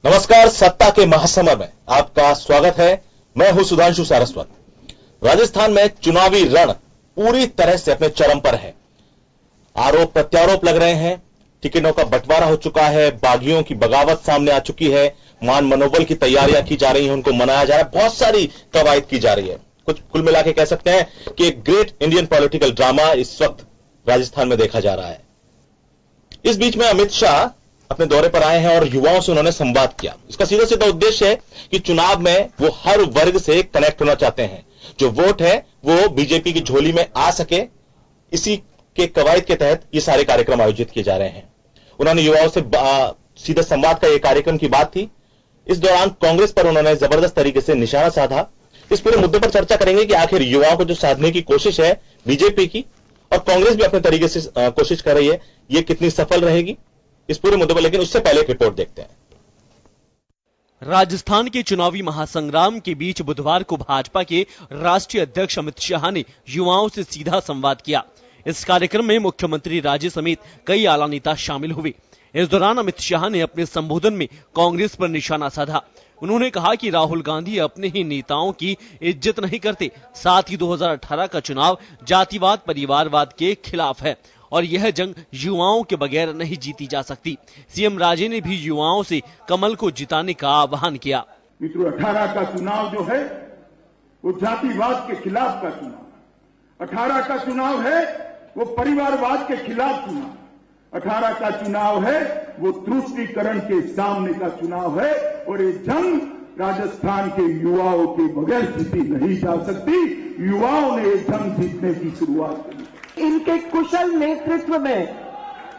नमस्कार, सत्ता के महासमर में आपका स्वागत है। मैं हूं सुधांशु सारस्वत। राजस्थान में चुनावी रण पूरी तरह से अपने चरम पर है। आरोप प्रत्यारोप लग रहे हैं, टिकटों का बंटवारा हो चुका है, बागियों की बगावत सामने आ चुकी है, मान मनोबल की तैयारियां की जा रही हैं, उनको मनाया जा रहा है, बहुत सारी कवायद की जा रही है। कुल मिला के कह सकते हैं कि एक ग्रेट इंडियन पॉलिटिकल ड्रामा इस वक्त राजस्थान में देखा जा रहा है। इस बीच में अमित शाह अपने दौरे पर आए हैं और युवाओं से उन्होंने संवाद किया। इसका सीधा सीधा उद्देश्य है कि चुनाव में वो हर वर्ग से कनेक्ट होना चाहते हैं। जो वोट है वो बीजेपी की झोली में आ सके, इसी के कवायद के तहत ये सारे कार्यक्रम आयोजित किए जा रहे हैं। उन्होंने युवाओं से सीधा संवाद का ये कार्यक्रम की बात थी। इस दौरान कांग्रेस पर उन्होंने जबरदस्त तरीके से निशाना साधा। इस पूरे मुद्दे पर चर्चा करेंगे कि आखिर युवाओं को जो साधने की कोशिश है बीजेपी की, और कांग्रेस भी अपने तरीके से कोशिश कर रही है, ये कितनी सफल रहेगी, इस पूरे मुद्दे पर। लेकिन उससे पहले एक रिपोर्ट देखते हैं। राजस्थान के चुनावी महासंग्राम के बीच बुधवार को भाजपा के राष्ट्रीय अध्यक्ष अमित शाह ने युवाओं से सीधा संवाद किया। इस कार्यक्रम में मुख्यमंत्री राज्य समेत कई आला नेता शामिल हुए। इस दौरान अमित शाह ने अपने संबोधन में कांग्रेस पर निशाना साधा। उन्होंने कहा कि राहुल गांधी अपने ही नेताओं की इज्जत नहीं करते, साथ ही 2018 का चुनाव जातिवाद परिवारवाद के खिलाफ है और यह जंग युवाओं के बगैर नहीं जीती जा सकती। सीएम राजे ने भी युवाओं से कमल को जिताने का आह्वान किया। 18 का चुनाव जो है वो जातिवाद के खिलाफ का चुनाव, 18 का चुनाव है वो परिवारवाद के खिलाफ चुनाव, 18 का चुनाव है वो तुष्टीकरण के सामने का चुनाव है। और ये जंग राजस्थान के युवाओं के बगैर जीती नहीं जा सकती। युवाओं ने ये जंग जीतने की शुरुआत की। इनके कुशल नेतृत्व में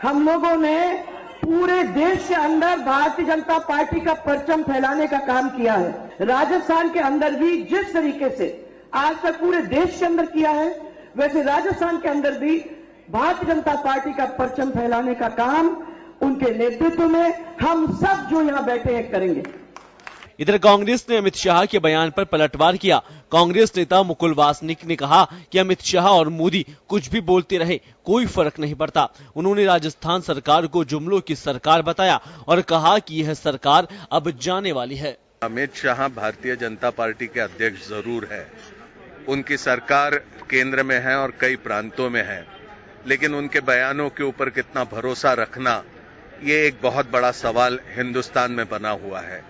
हम लोगों ने पूरे देश के अंदर भारतीय जनता पार्टी का परचम फैलाने का काम किया है। राजस्थान के अंदर भी जिस तरीके से आज तक पूरे देश के अंदर किया है, वैसे राजस्थान के अंदर भी भारतीय जनता पार्टी का परचम फैलाने का काम उनके नेतृत्व में हम सब जो यहां बैठे हैं करेंगे। इधर कांग्रेस ने अमित शाह के बयान पर पलटवार किया। कांग्रेस नेता मुकुल वासनिक ने कहा कि अमित शाह और मोदी कुछ भी बोलते रहे, कोई फर्क नहीं पड़ता। उन्होंने राजस्थान सरकार को जुमलों की सरकार बताया और कहा कि यह सरकार अब जाने वाली है। अमित शाह भारतीय जनता पार्टी के अध्यक्ष जरूर है, उनकी सरकार केंद्र में है और कई प्रांतों में है, लेकिन उनके बयानों के ऊपर कितना भरोसा रखना, ये एक बहुत बड़ा सवाल हिंदुस्तान में बना हुआ है।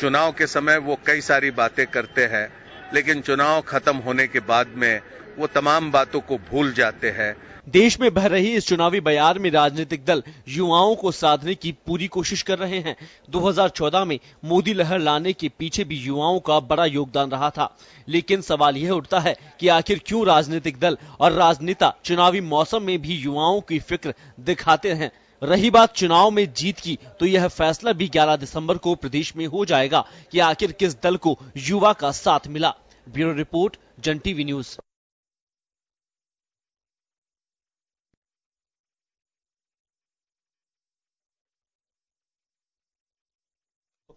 चुनाव के समय वो कई सारी बातें करते हैं, लेकिन चुनाव खत्म होने के बाद में वो तमाम बातों को भूल जाते हैं। देश में बह रही इस चुनावी बयार में राजनीतिक दल युवाओं को साधने की पूरी कोशिश कर रहे हैं। 2014 में मोदी लहर लाने के पीछे भी युवाओं का बड़ा योगदान रहा था, लेकिन सवाल यह उठता है कि आखिर क्यों राजनीतिक दल और राजनेता चुनावी मौसम में भी युवाओं की फिक्र दिखाते हैं। रही बात चुनाव में जीत की, तो यह फैसला भी 11 दिसंबर को प्रदेश में हो जाएगा कि आखिर किस दल को युवा का साथ मिला। ब्यूरो रिपोर्ट, जन टीवी न्यूज।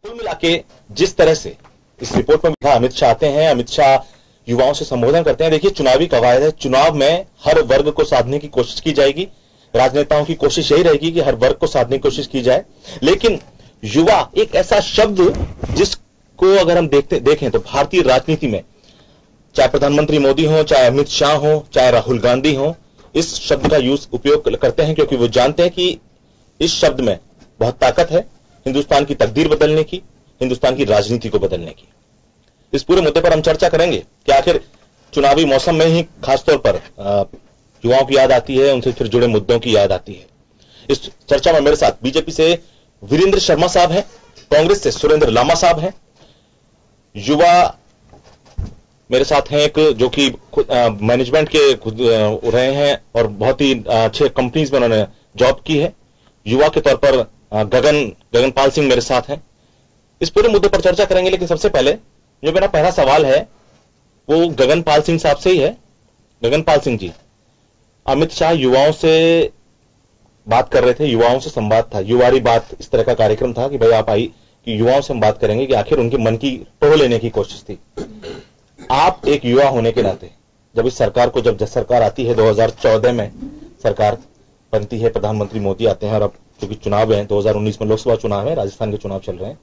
कुल मिला के जिस तरह से इस रिपोर्ट में लिखा, अमित शाह आते हैं, अमित शाह युवाओं से संबोधन करते हैं। देखिए, चुनावी कवायद है, चुनाव में हर वर्ग को साधने की कोशिश की जाएगी। राजनेताओं की कोशिश यही रहेगी कि हर वर्ग को साधने की कोशिश की जाए, लेकिन युवा एक ऐसा शब्द जिसको अगर हम देखें तो भारतीय राजनीति में, चाहे प्रधानमंत्री मोदी हो, चाहे अमित शाह हो, चाहे राहुल गांधी हो, इस शब्द का उपयोग करते हैं क्योंकि वो जानते हैं कि इस शब्द में बहुत ताकत है हिंदुस्तान की तकदीर बदलने की, हिंदुस्तान की राजनीति को बदलने की। इस पूरे मुद्दे पर हम चर्चा करेंगे कि आखिर चुनावी मौसम में ही खासतौर पर युवाओं की याद आती है, उनसे फिर जुड़े मुद्दों की याद आती है। इस चर्चा में मेरे साथ बीजेपी से वीरेंद्र शर्मा साहब हैं, कांग्रेस से सुरेंद्र लामा साहब हैं, युवा मेरे साथ हैं एक जो कि मैनेजमेंट के खुद रहे हैं और बहुत ही अच्छे कंपनीज में उन्होंने जॉब की है। युवा के तौर पर गगनपाल सिंह मेरे साथ हैं। इस पूरे मुद्दे पर चर्चा करेंगे, लेकिन सबसे पहले जो मेरा पहला सवाल है वो गगनपाल सिंह साहब से ही है। गगनपाल सिंह जी, अमित शाह युवाओं से बात कर रहे थे, युवाओं से संवाद था, युवारी बात इस तरह का कार्यक्रम था कि भाई आप आई कि युवाओं से हम बात करेंगे कि आखिर उनके मन की टोह लेने की कोशिश थी। आप एक युवा होने के नाते जब इस सरकार को, जब सरकार आती है 2014 में सरकार बनती है, प्रधानमंत्री मोदी आते हैं और अब क्योंकि चुनाव है 2019 में लोकसभा चुनाव है, राजस्थान के चुनाव चल रहे हैं,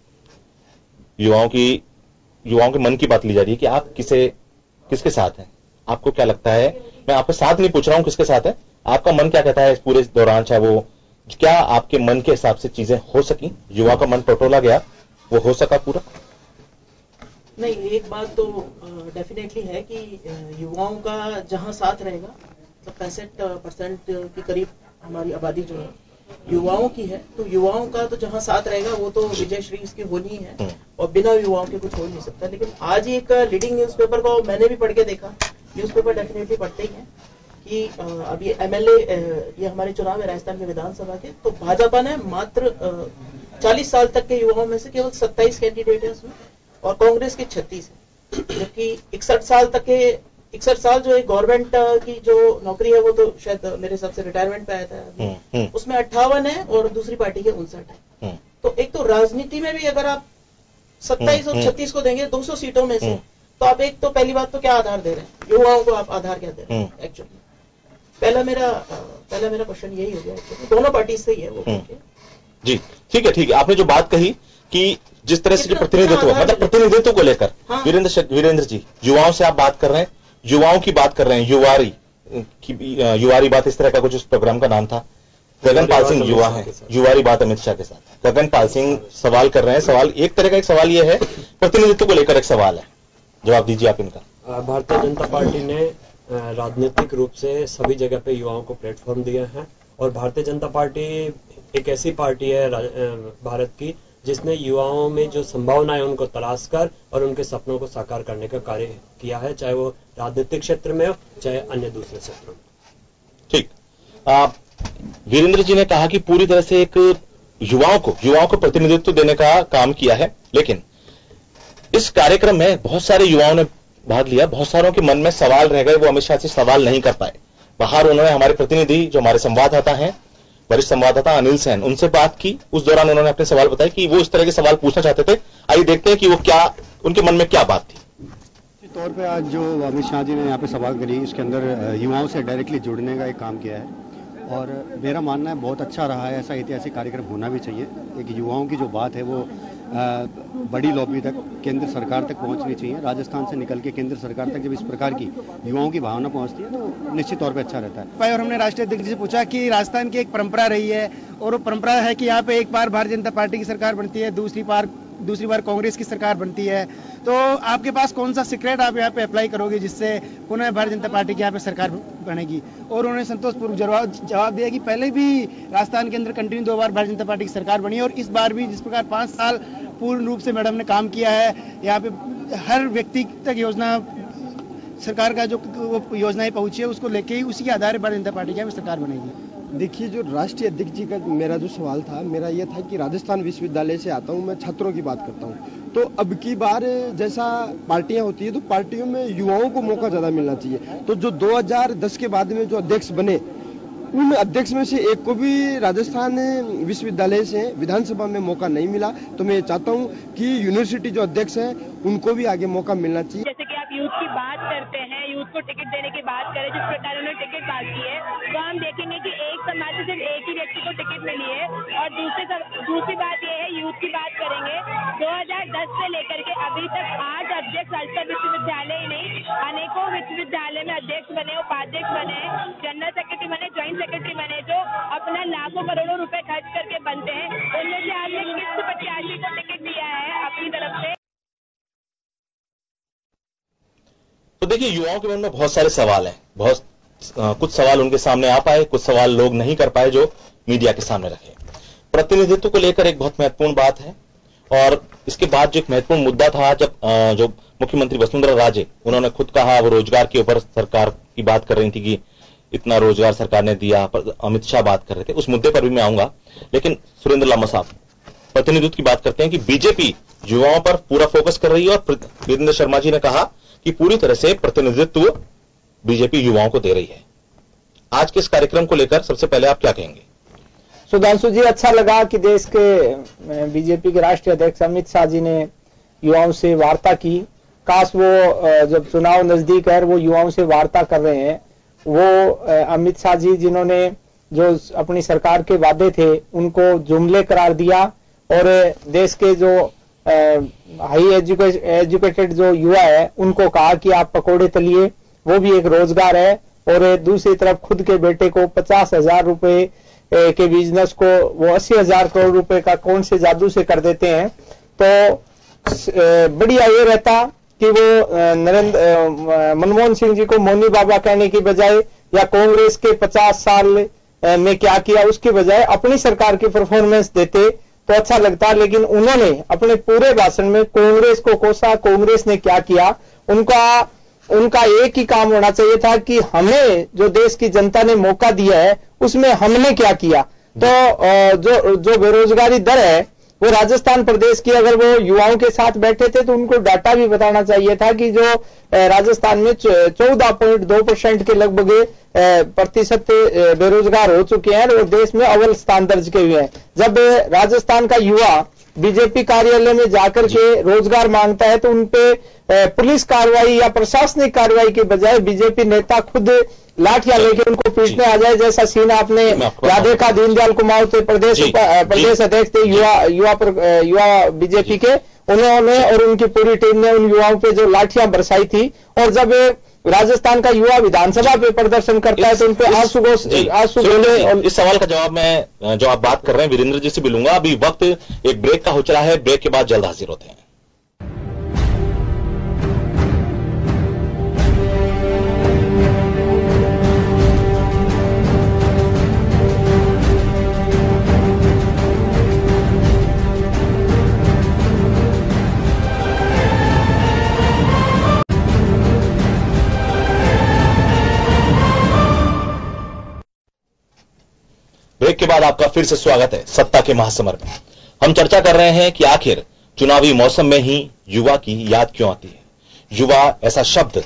युवाओं के मन की बात ली जा रही है कि आप किसके साथ हैं, आपको क्या लगता है? मैं आपके साथ नहीं पूछ रहा हूं किसके साथ है, आपका मन क्या कहता है इस पूरे दौरान, चाहे वो क्या आपके मन के हिसाब से चीजें हो सकी? युवा का मन टटोला गया, वो हो सका पूरा? नहीं, एक बात तो डेफिनेटली है कि युवाओं का जहां साथ रहेगा, तो 65% के करीब हमारी आबादी जो है युवाओं की है, तो युवाओं का तो जहां साथ रहेगा वो तो विजय श्री इसकी होनी ही है और बिना युवाओं के कुछ हो नहीं सकता। लेकिन आज एक लीडिंग न्यूज़पेपर को मैंने भी पढ़ के देखा, न्यूज़पेपर डेफिनेटली पढ़ते ही हैं कि अभी एमएलए ये हमारे चुनाव है राजस्थान के विधानसभा के, तो भाजपा ने मात्र 40 साल तक के युवाओं में से केवल 27 कैंडिडेट है उसमें और कांग्रेस के 36 है, जबकि 61 साल जो एक गवर्नमेंट की जो नौकरी है वो तो शायद मेरे हिसाब से रिटायरमेंट पे आया था, उसमें 58 है और दूसरी पार्टी के 59 है। तो एक तो राजनीति में भी अगर आप 27 और 36 को देंगे 200 सीटों में से, तो आप एक तो पहली बात तो क्या आधार दे रहे हैं युवाओं को, आप आधार क्या दे रहे हैं एक्चुअली? पहला मेरा क्वेश्चन यही हो गया, दोनों पार्टी से ही है वो। जी ठीक है, आपने जो बात कही कि जिस तरह से जो प्रतिनिधित्व, मतलब प्रतिनिधित्व को लेकर वीरेंद्र जी, युवाओं से आप बात कर रहे हैं, युवाओं की बात कर रहे हैं, युवारी बात इस तरह का कुछ उस प्रोग्राम का नाम था। गगनपाल सिंह युवा है, युवारी बात अमित शाह के साथ। गगनपाल सिंह सवाल कर रहे हैं, सवाल एक तरह का, एक सवाल यह है प्रतिनिधित्व को लेकर एक सवाल है, जवाब दीजिए आप इनका। भारतीय जनता पार्टी ने राजनीतिक रूप से सभी जगह पे युवाओं को प्लेटफॉर्म दिया है और भारतीय जनता पार्टी एक ऐसी पार्टी है भारत की जिसने युवाओं में जो संभावनाएं उनको तलाश कर और उनके सपनों को साकार करने का कार्य किया है, चाहे वो राजनीतिक क्षेत्र में हो चाहे अन्य दूसरे क्षेत्रों में। ठीक, वीरेंद्र जी ने कहा कि पूरी तरह से एक युवाओं को प्रतिनिधित्व देने का काम किया है, लेकिन इस कार्यक्रम में बहुत सारे युवाओं ने भाग लिया, बहुत सारों के मन में सवाल रह गए, वो अमित शाह से सवाल नहीं कर पाए। बाहर उन्होंने हमारे प्रतिनिधि जो हमारे संवाददाता हैं, वरिष्ठ संवाददाता अनिल सेन, उनसे बात की, उस दौरान उन्होंने अपने सवाल बताए कि वो इस तरह के सवाल पूछना चाहते थे। आइए देखते हैं कि वो क्या, उनके मन में क्या बात थी। तौर पे आज जो अमित शाह जी ने यहाँ पे सवाल करी, इसके अंदर युवाओं से डायरेक्टली जुड़ने का एक काम किया है और मेरा मानना है बहुत अच्छा रहा है। ऐसा ऐतिहासिक कार्यक्रम होना भी चाहिए। एक युवाओं की जो बात है वो बड़ी लॉबी तक, केंद्र सरकार तक पहुंचनी चाहिए। राजस्थान से निकल के केंद्र सरकार तक जब इस प्रकार की युवाओं की भावना पहुंचती है तो निश्चित तौर पे अच्छा रहता है। और हमने राष्ट्रीय अध्यक्ष जी से पूछा कि राजस्थान की एक परंपरा रही है और वो परंपरा है कि यहाँ पे एक बार भारतीय जनता पार्टी की सरकार बनती है, दूसरी बार कांग्रेस की सरकार बनती है, तो आपके पास कौन सा सीक्रेट आप यहाँ पे अप्लाई करोगे जिससे पुनः भारतीय जनता पार्टी की यहाँ पे सरकार बनेगी? और उन्होंने संतोषपूर्वक जवाब दिया कि पहले भी राजस्थान के अंदर कंटिन्यू 2 बार भारतीय जनता पार्टी की सरकार बनी और इस बार भी जिस प्रकार 5 साल पूर्ण रूप से मैडम ने काम किया है, यहाँ पे हर व्यक्ति तक योजना, सरकार का जो योजनाएं पहुंची है उसको लेके ही उसी के आधार पर भारतीय जनता पार्टी की सरकार बनेगी। देखिए, जो राष्ट्रीय अध्यक्ष जी का मेरा जो सवाल था, मेरा ये था कि राजस्थान विश्वविद्यालय से आता हूँ, मैं छात्रों की बात करता हूँ, तो अब की बार जैसा पार्टियां होती है तो पार्टियों में युवाओं को मौका ज्यादा मिलना चाहिए। तो जो 2010 के बाद में जो अध्यक्ष बने, उन अध्यक्ष में से एक को भी राजस्थान विश्वविद्यालय से विधानसभा में मौका नहीं मिला। तो मैं चाहता हूँ कि यूनिवर्सिटी जो अध्यक्ष हैं उनको भी आगे मौका मिलना चाहिए। जैसे कि आप यूथ की बात करते हैं, यूथ को टिकट देने की बात करें, जिस प्रकार उन्होंने टिकट बात की है, तो हम देखेंगे कि एक समाज से सिर्फ एक ही व्यक्ति को टिकट मिली है। और दूसरी बात यह है, यूथ की बात करेंगे, 2010 से लेकर के अभी तक 8 अध्यक्ष राजस्थान विश्वविद्यालय ही नहीं अनेकों विश्वविद्यालय में अध्यक्ष बने, उपाध्यक्ष बने, जनरल सेक्रेटरी बने, ज्वाइंट सेक्रेटरी बने, जो अपना लाखों करोड़ों रुपए खर्च करके बनते हैं। उनमें से आपने किस प्रत्याशी को टिकट दिया है अपनी तरफ से? तो देखिए, युवाओं के मन में बहुत सारे सवाल हैं, कुछ सवाल उनके सामने आ पाए, कुछ सवाल लोग नहीं कर पाए जो मीडिया के सामने रखे। प्रतिनिधित्व को लेकर एक बहुत महत्वपूर्ण बात है और इसके बाद जो एक महत्वपूर्ण मुद्दा था, जब जो मुख्यमंत्री वसुंधरा राजे, उन्होंने खुद कहा, वो रोजगार के ऊपर सरकार की बात कर रही थी कि इतना रोजगार सरकार ने दिया, पर अमित शाह बात कर रहे थे, उस मुद्दे पर भी मैं आऊंगा। लेकिन सुरेंद्र लामा साहब प्रतिनिधित्व की बात करते हैं कि बीजेपी युवाओं पर पूरा फोकस कर रही है और वीरेंद्र शर्मा जी ने कहा कि पूरी तरह से प्रतिनिधित्व बीजेपी युवाओं को दे रही है। आज के इस कार्यक्रम को लेकर सबसे पहले आप क्या कहेंगे? सुधांशु जी, अच्छा लगा कि देश के बीजेपी के राष्ट्रीय अध्यक्ष अमित शाह जी ने युवाओं से वार्ता की। काश वो जब चुनाव नजदीक है वो युवाओं से वार्ता कर रहे हैं, वो अमित शाह जी जिन्होंने जो अपनी सरकार के वादे थे उनको जुमले करार दिया और देश के जो हाई एजुकेटेड जो युवा है उनको कहा कि आप पकौड़े तलिए, वो भी एक रोजगार है। और दूसरी तरफ खुद के बेटे को 50,000 रुपए के बिजनेस को वो 80,000 करोड़ रुपए का कौन से जादू से कर देते हैं। तो बढ़िया ये रहता कि वो मनमोहन सिंह जी को मोनी बाबा कहने की बजाय या कांग्रेस के 50 साल में क्या किया उसकी बजाय अपनी सरकार की परफॉर्मेंस देते तो अच्छा लगता। लेकिन उन्होंने अपने पूरे भाषण में कांग्रेस को कोसा, कांग्रेस ने क्या किया। उनका एक ही काम होना चाहिए था कि हमें जो देश की जनता ने मौका दिया है उसमें हमने क्या किया। तो जो बेरोजगारी दर है वो राजस्थान प्रदेश की, अगर वो युवाओं के साथ बैठे थे तो उनको डाटा भी बताना चाहिए था कि जो राजस्थान में 14.2% के लगभग प्रतिशत बेरोजगार हो चुके हैं और देश में अव्वल स्थान दर्ज किए हुए हैं। जब राजस्थान का युवा बीजेपी कार्यालय में जाकर के रोजगार मांगता है तो उनपे पुलिस कार्रवाई या प्रशासनिक कार्रवाई के बजाय बीजेपी नेता खुद लाठियां लेके उनको पीटने आ जाए, जैसा सीन आपने याद देखा दीनदयाल कुमावत प्रदेश अध्यक्ष थे युवा बीजेपी के, उन्होंने और उनकी पूरी टीम ने उन युवाओं पे जो लाठियां बरसाई थी। और जब राजस्थान का युवा विधानसभा पे प्रदर्शन करता है तो उनपे आंसू गोले। और इस सवाल का जवाब मैं जो आप बात कर रहे हैं वीरेंद्र जी से भी लूंगा। अभी वक्त एक ब्रेक का हो चला है, ब्रेक के बाद जल्द हाजिर होते हैं। ब्रेक के बाद आपका फिर से स्वागत है सत्ता के महासमर में। हम चर्चा कर रहे हैं कि आखिर चुनावी मौसम में ही युवा की याद क्यों आती है। युवा ऐसा शब्द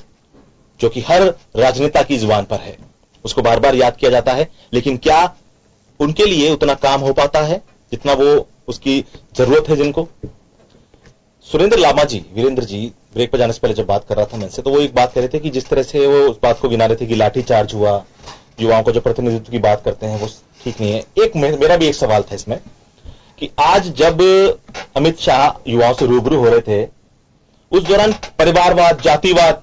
जो कि हर राजनेता की जुबान पर है, उसको बार बार याद किया जाता है, लेकिन क्या उनके लिए उतना काम हो पाता है जितना वो उसकी जरूरत है जिनको। सुरेंद्र लामा जी, वीरेंद्र जी ब्रेक पर जाने से पहले जब बात कर रहा था मैं से, तो वो एक बात कह रहे थे कि जिस तरह से वो उस बात को गिना रहे थे कि लाठीचार्ज हुआ, युवाओं को जो प्रतिनिधित्व की बात करते हैं वो ठीक नहीं है। एक मेरा भी एक सवाल था इसमें कि आज जब अमित शाह युवाओं से रूबरू हो रहे थे उस दौरान परिवारवाद, जातिवाद,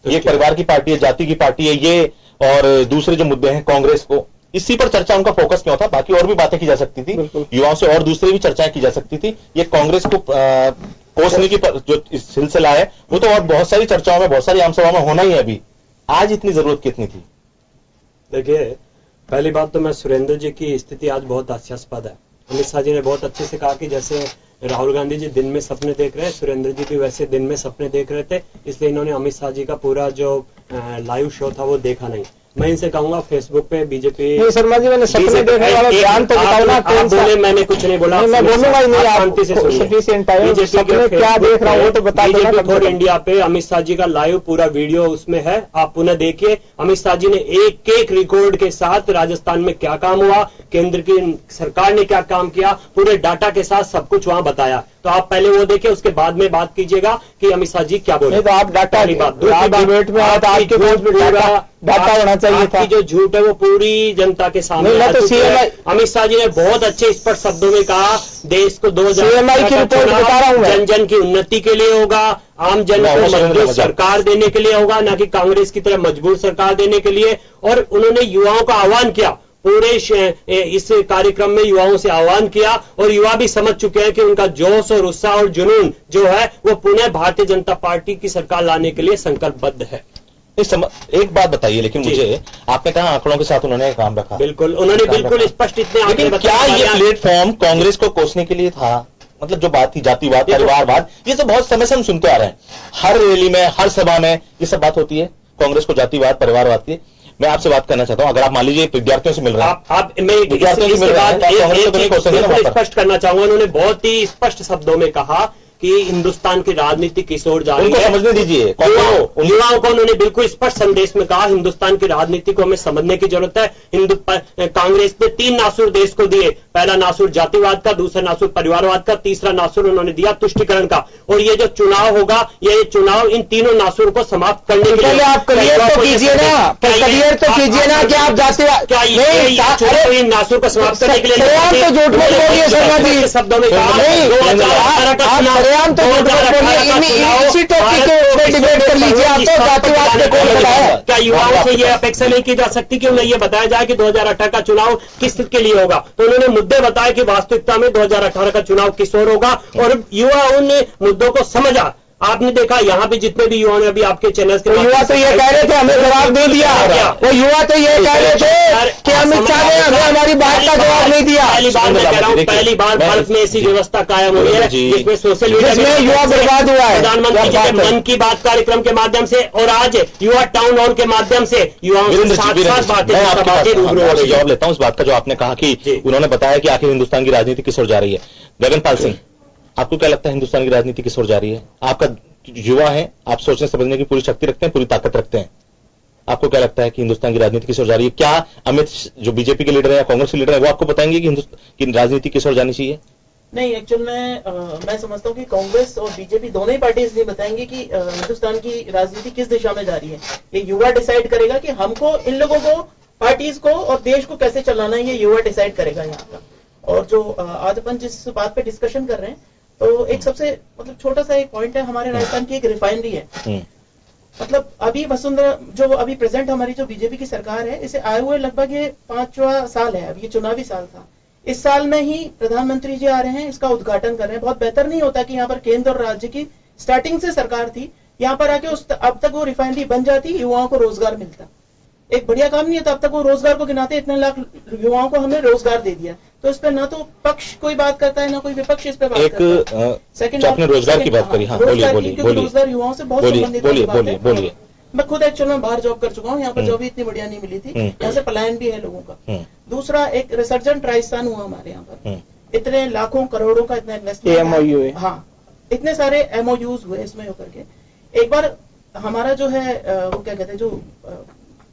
ये परिवार की पार्टी है, जाति की पार्टी है ये, और दूसरे जो मुद्दे हैं कांग्रेस को, इसी पर चर्चा उनका फोकस क्यों था? बाकी और भी बातें की जा सकती थी, युवाओं से और दूसरी भी चर्चाएं की जा सकती थी। ये कांग्रेस को कोसने की जो सिलसिला है वो तो और बहुत सारी चर्चाओं में, बहुत सारी आम सभाओं में होना ही है। अभी आज इतनी जरूरत कितनी थी? देखिए, पहली बात तो मैं सुरेंद्र जी की स्थिति आज बहुत हास्यास्पद है। अमित शाह जी ने बहुत अच्छे से कहा कि जैसे राहुल गांधी जी दिन में सपने देख रहे हैं, सुरेंद्र जी भी वैसे दिन में सपने देख रहे थे, इसलिए इन्होंने अमित शाह जी का पूरा जो लाइव शो था वो देखा नहीं। मैं इनसे कहूंगा फेसबुक पे बीजेपी शर्मा जी, मैंने सपने देखने वाला ध्यान तो बताओ ना। कौन सा? मैंने कुछ नहीं बोला, मैं बोलूंगा ही नहीं, शांति से सुनिए। बीजेपी क्या देख रहा हूँ तो बता दो। बीजेपी फॉर इंडिया पे अमित शाह जी का लाइव पूरा वीडियो उसमें है, आप पुनः देखिए। अमित शाह जी ने एक एक रिकॉर्ड के साथ राजस्थान में क्या काम हुआ, केंद्र की सरकार ने क्या काम किया, पूरे डाटा के साथ सब कुछ वहां बताया। तो आप पहले वो देखिए, उसके बाद में बात कीजिएगा कि अमित शाह जी क्या बोले। तो आप डाटा डिबेट में आपके डाटा होना चाहिए था। जो झूठ है वो पूरी जनता के सामने अमित शाह जी ने बहुत अच्छे स्पष्ट शब्दों में कहा देश को 2024 जन जन की उन्नति के लिए होगा, आम जन को मजबूत सरकार देने के लिए होगा, ना कि कांग्रेस की तरह मजबूत सरकार देने के लिए। और उन्होंने युवाओं का आह्वान किया, पूरे इस कार्यक्रम में युवाओं से आह्वान किया और युवा भी समझ चुके हैं कि उनका जोश और उत्साह और जुनून जो है वो पुनः भारतीय जनता पार्टी की सरकार लाने के लिए संकल्पबद्ध है। एक बात बताइए, लेकिन मुझे आपने कहा आंकड़ों के साथ उन्होंने काम रखा। बिल्कुल, उन्होंने बिल्कुल स्पष्ट इतने आंकड़े बताए। क्या ये प्लेटफॉर्म कांग्रेस को कोसने के लिए था? मतलब जो बात थी जातिवाद, परिवारवाद, ये सब बहुत समय से हम सुनते आ रहे हैं। हर रैली में, हर सभा में ये सब बात होती है कांग्रेस को जातिवाद, परिवारवाद की। मैं आपसे बात करना चाहता हूं, अगर आप मान लीजिए विद्यार्थियों से मिल रहे हैं, विद्यार्थियों से मिल रहे हैं, स्पष्ट करना चाहूंगा, उन्होंने बहुत ही स्पष्ट शब्दों में कहा कि हिंदुस्तान की राजनीति किस ओर जा रही है, समझने दीजिए। युवाओं को उन्होंने बिल्कुल स्पष्ट संदेश में कहा हिंदुस्तान की राजनीति को हमें समझने की जरूरत है। कांग्रेस ने 3 नासूर देश को दिए, पहला नासूर जातिवाद का, दूसरा नासूर परिवारवाद का, तीसरा नासूर उन्होंने दिया तुष्टिकरण का। और ये जो चुनाव होगा, ये चुनाव इन तीनों नासूर को समाप्त करने के लिए आप क्लियर तो कीजिए ना, क्लियर तो कीजिए ना कि आप जातिवाद इन नासूर को समाप्त करने के लिए तो झूठ मत बोलिए शर्मा जी। शब्दों में सरेआम तो इसी टॉपिक के ऊपर डिबेट कर लीजिए। आप तो जातिवाद के कौन बताया? क्या युवाओं से ये अपेक्षा नहीं की जा सकती कि उन्हें ये बताया जाए कि 2018 का चुनाव किस के लिए होगा? तो उन्होंने मुद्दे बताए कि वास्तविकता में 2018 का चुनाव किस ओर होगा, और युवा उन मुद्दों को समझा। आपने देखा यहाँ पे जितने भी युवाओं ने अभी आपके चैनल के युवा तो ये कह रहे थे हमें जवाब नहीं दिया। वो युवा तो ये कह रहे थे कि अमित शाह ने हमें हमारी बात का जवाब नहीं दिया। पहली बार मैं कह रहा हूँ, पहली बार भारत में ऐसी व्यवस्था कायम हुई है जिसमें सोशल मीडिया में युवा बर्बाद हुआ है। प्रधानमंत्री जी के मन की बात कार्यक्रम के माध्यम से और आज युवा टाउन हॉल के माध्यम से युवाओं के साथ साथ बातें रूबरू हो रही है। जवाब लेता हूँ इस बात का जो आपने कहा कि उन्होंने बताया कि आखिर हिंदुस्तान की राजनीति किस ओर जा रही है। गगनपाल सिंह, आपको क्या लगता है हिंदुस्तान की राजनीति किस ओर जा रही है? आपका युवा है, आप सोचने समझने की पूरी शक्ति रखते हैं, पूरी ताकत रखते हैं। आपको क्या लगता है कि हिंदुस्तान की राजनीति किस ओर जा रही है? क्या अमित जो बीजेपी के लीडर है या कांग्रेस के लीडर है वो आपको बताएंगे कि हिंदुस्तान की राजनीति किस ओर जानी चाहिए? नहीं, एक्चुअल में मैं समझता हूँ कि कांग्रेस और बीजेपी दोनों ही पार्टीज नहीं बताएंगे कि हिंदुस्तान की राजनीति किस दिशा में जा रही है। ये युवा डिसाइड करेगा कि हमको इन लोगों को, पार्टीज को और देश को कैसे चलाना है, ये युवा डिसाइड करेगा यहाँ का। और जो आज अपन जिस बात पे डिस्कशन कर रहे हैं, तो एक सबसे मतलब छोटा सा एक पॉइंट है, हमारे राजस्थान की एक रिफाइनरी है। मतलब अभी वसुंधरा जो अभी प्रेजेंट हमारी जो बीजेपी की सरकार है, इसे आए हुए लगभग ये 5वां साल है। अब ये चुनावी साल था, इस साल में ही प्रधानमंत्री जी आ रहे हैं, इसका उद्घाटन कर रहे हैं। बहुत बेहतर नहीं होता कि यहाँ पर केंद्र और राज्य की स्टार्टिंग से सरकार थी, यहाँ पर आके अब तक वो रिफाइनरी बन जाती, युवाओं को रोजगार मिलता। एक बढ़िया काम नहीं है, तब तक वो रोजगार को गिनाते, इतने लाख युवाओं को हमने रोजगार दे दिया। तो इस पर ना तो पक्ष कोई बात करता है, ना कोई विपक्ष इस पे बात करता है। सेकंड, आपने रोजगार की बात करी, हाँ बोलिए बोलिए बोलिए। रोजगार युवाओं से बहुत संबंधित बोलिए। मैं खुद एक्चुअल में बाहर जॉब कर चुका हूँ, यहाँ पर जॉब इतनी बढ़िया नहीं मिली थी, यहाँ से पलायन भी है लोगों का। दूसरा, एक रिसर्जेंट राजस्थान हुआ हमारे यहाँ पर, इतने लाखों करोड़ों का इतना इन्वेस्टमेंट, हाँ इतने सारे MOUs हुए इसमें होकर के। एक बार हमारा जो है वो क्या कहते हैं, जो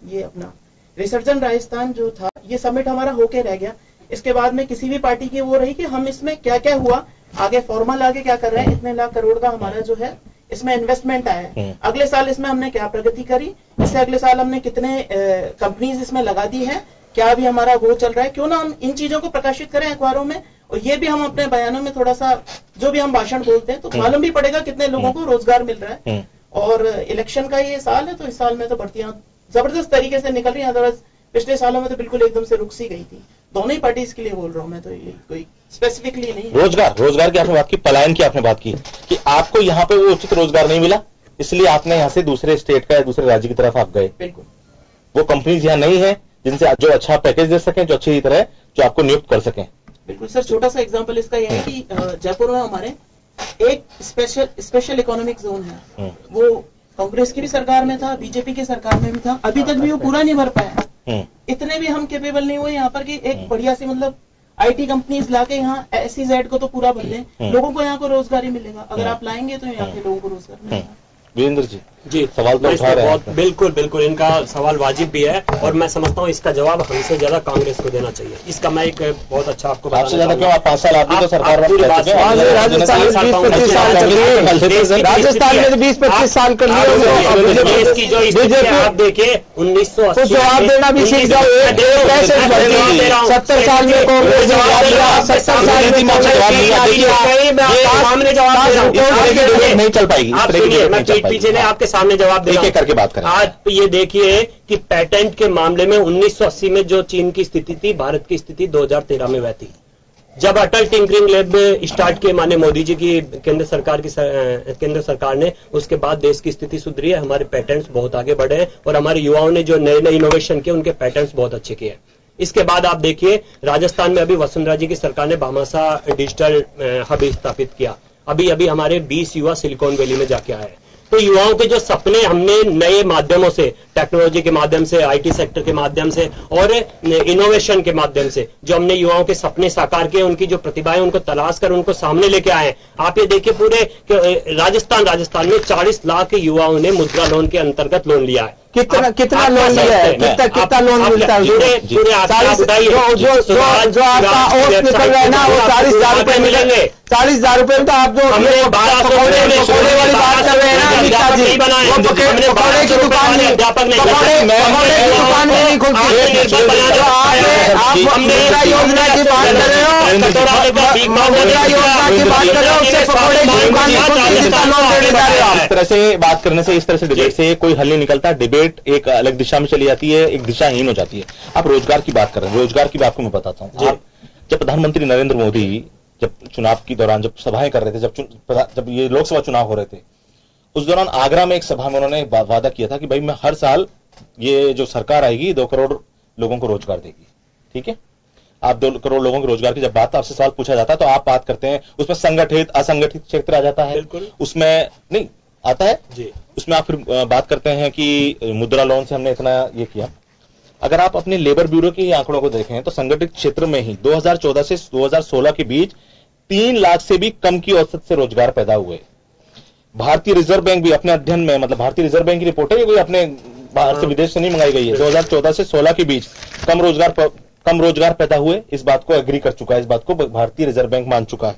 ये अपना रिसर्जेंट राजस्थान जो था, ये समिट हमारा होके रह गया। इसके बाद में किसी भी पार्टी की वो रही कि हम इसमें क्या क्या हुआ, आगे फॉर्मल आगे क्या कर रहे हैं, इतने लाख करोड़ का हमारा जो है इसमें इन्वेस्टमेंट आया है। अगले साल इसमें हमने क्या प्रगति करी, इससे अगले साल हमने कितने कंपनीज इसमें लगा दी है, क्या अभी हमारा वो चल रहा है। क्यों ना हम इन चीजों को प्रकाशित करें अखबारों में, और ये भी हम अपने बयानों में थोड़ा सा जो भी हम भाषण बोलते हैं तो मालूम भी पड़ेगा कितने लोगों को रोजगार मिल रहा है। और इलेक्शन का ये साल है, तो इस साल में तो भर्तियां जबरदस्त तरीके से निकल रही है, अदरवाइज पिछले सालों में तो बिल्कुल एकदम से रुक सी गई थी। दोनों ही पार्टी के लिए बोल रहा हूं मैं, तो ये कोई स्पेसिफिकली नहीं। रोजगार की आपने बात की, पलायन की आपने बात की कि आपको यहाँ पे वो उचित रोजगार नहीं मिला, इसलिए आपने यहाँ से दूसरे स्टेट का या दूसरे राज्य की तरफ आप गए। बिल्कुल, वो कंपनीज यहाँ नहीं है जिनसे जो अच्छा पैकेज दे सकें, जो अच्छी तरह जो आपको नियुक्त कर सकें। बिल्कुल सर, छोटा सा एग्जाम्पल इसका यह है कि जयपुर में हमारे एक स्पेशल इकोनॉमिक जोन है, वो कांग्रेस की भी सरकार में था, बीजेपी की सरकार में भी था, अभी तक भी वो पूरा नहीं भर पाया। इतने भी हम कैपेबल नहीं हुए यहाँ पर कि एक बढ़िया सी मतलब IT कंपनीज लाके यहाँ SEZ को तो पूरा भर लें, लोगों को यहाँ को रोजगार ही मिलेगा। अगर आप लाएंगे तो यहाँ के लोगों को रोजगार मिलेगा। वीरेंद्र जी सवाल तो उठा रहे हैं। बिल्कुल इनका सवाल वाजिब भी है, और मैं समझता हूँ इसका जवाब हमसे ज्यादा कांग्रेस को देना चाहिए। इसका मैं एक बहुत अच्छा आपको आपसे ज्यादा क्यों, आप 5 साल आप भी तो सरकार राजस्थान में 20-25 साल कर लिए, राजस्थान में 20-25 साल कर लिए। देश की जो स्थिति आप देखिए 1980 जवाब देना भी सीख जाओ। 70 साल में कांग्रेस जवाब दिया, 70 साल में सामने जवाब नहीं चल पाएगी। आप सुनिए, मैं पीछे ने आपके सामने जवाब दे करके बात करें। आज ये देखिए कि पेटेंट के मामले में 1980 में जो चीन की स्थिति थी, भारत की स्थिति 2013 में वह थी। जब अटल टिंकरिंग लैब स्टार्ट किए माननीय मोदी जी की केंद्र सरकार ने, उसके बाद देश की स्थिति सुधरी है, हमारे पेटेंट्स बहुत आगे बढ़े हैं, और हमारे युवाओं ने जो नए नए इनोवेशन किए उनके पेटेंट्स बहुत अच्छे किए। इसके बाद आप देखिए राजस्थान में अभी वसुंधरा जी की सरकार ने भामासा डिजिटल हब स्थापित किया। अभी हमारे 20 युवा सिलिकॉन वैली में जाके आए। तो युवाओं के जो सपने हमने नए माध्यमों से, टेक्नोलॉजी के माध्यम से, IT सेक्टर के माध्यम से और इनोवेशन के माध्यम से जो हमने युवाओं के सपने साकार किए, उनकी जो प्रतिभाएं उनको तलाश कर उनको सामने लेके आए। आप ये देखिए पूरे राजस्थान में 40 लाख युवाओं ने मुद्रा लोन के अंतर्गत लोन लिया है। कितना लोन लिया है, कितना लोन मिलता है? जो आपका ओस निकल रहा है ना, वो 40,000 रुपए मिलेंगे। 40,000 रुपए में तो आप जो पकौड़े वाली बात कर रहे हैं ना अमित शाह जी, वो पकौड़े की दुकान में नहीं खुलती। आप मुद्रा योजना की बात कर रहे हो, मुद्रा योजना की बात कर रहे हो, उससे पकौड़े की दुकान नहीं खुलती, जितना लोन देने जा रहे हो आप। इस तरह से बात करने से, इस तरह से डिबेट से कोई हल नहीं निकलता। डिबेट एक अलग दिशा में चली जाती है, एक दिशाहीन हो जाती है। आप रोजगार की बात कर रहे हैं, रोजगार की बात को मैं बताता हूं। आप जब प्रधानमंत्री नरेंद्र मोदी जब चुनाव के दौरान जब सभाएं कर रहे थे, जब ये लोकसभा चुनाव हो रहे थे, उस दौरान आगरा में एक सभा में उन्होंने वादा किया था कि भाई मैं हर साल ये जो सरकार आएगी 2 करोड़ लोगों को रोजगार देगी। ठीक है, आप 2 करोड़ लोगों के रोजगार की जब बात आपसे सवाल पूछा जाता है तो आप बात करते हैं उसमें संगठित असंगठित क्षेत्र आ जाता है, उसमें नहीं आता है जी। उसमें आप फिर बात करते हैं कि मुद्रा लोन से हमने इतना ये किया। अगर आप अपने लेबर ब्यूरो के आंकड़ों को देखें तो संगठित क्षेत्र में ही 2014 से 2016 के बीच 3 लाख से भी कम की औसत से रोजगार पैदा हुए। भारतीय रिजर्व बैंक भी अपने अध्ययन में, मतलब भारतीय रिजर्व बैंक की रिपोर्ट है, ये कोई अपने बाहर से विदेश से नहीं मंगाई गई है, 2014 से 16 के बीच कम रोजगार पैदा हुए। इस बात को एग्री कर चुका है, इस बात को भारतीय रिजर्व बैंक मान चुका है।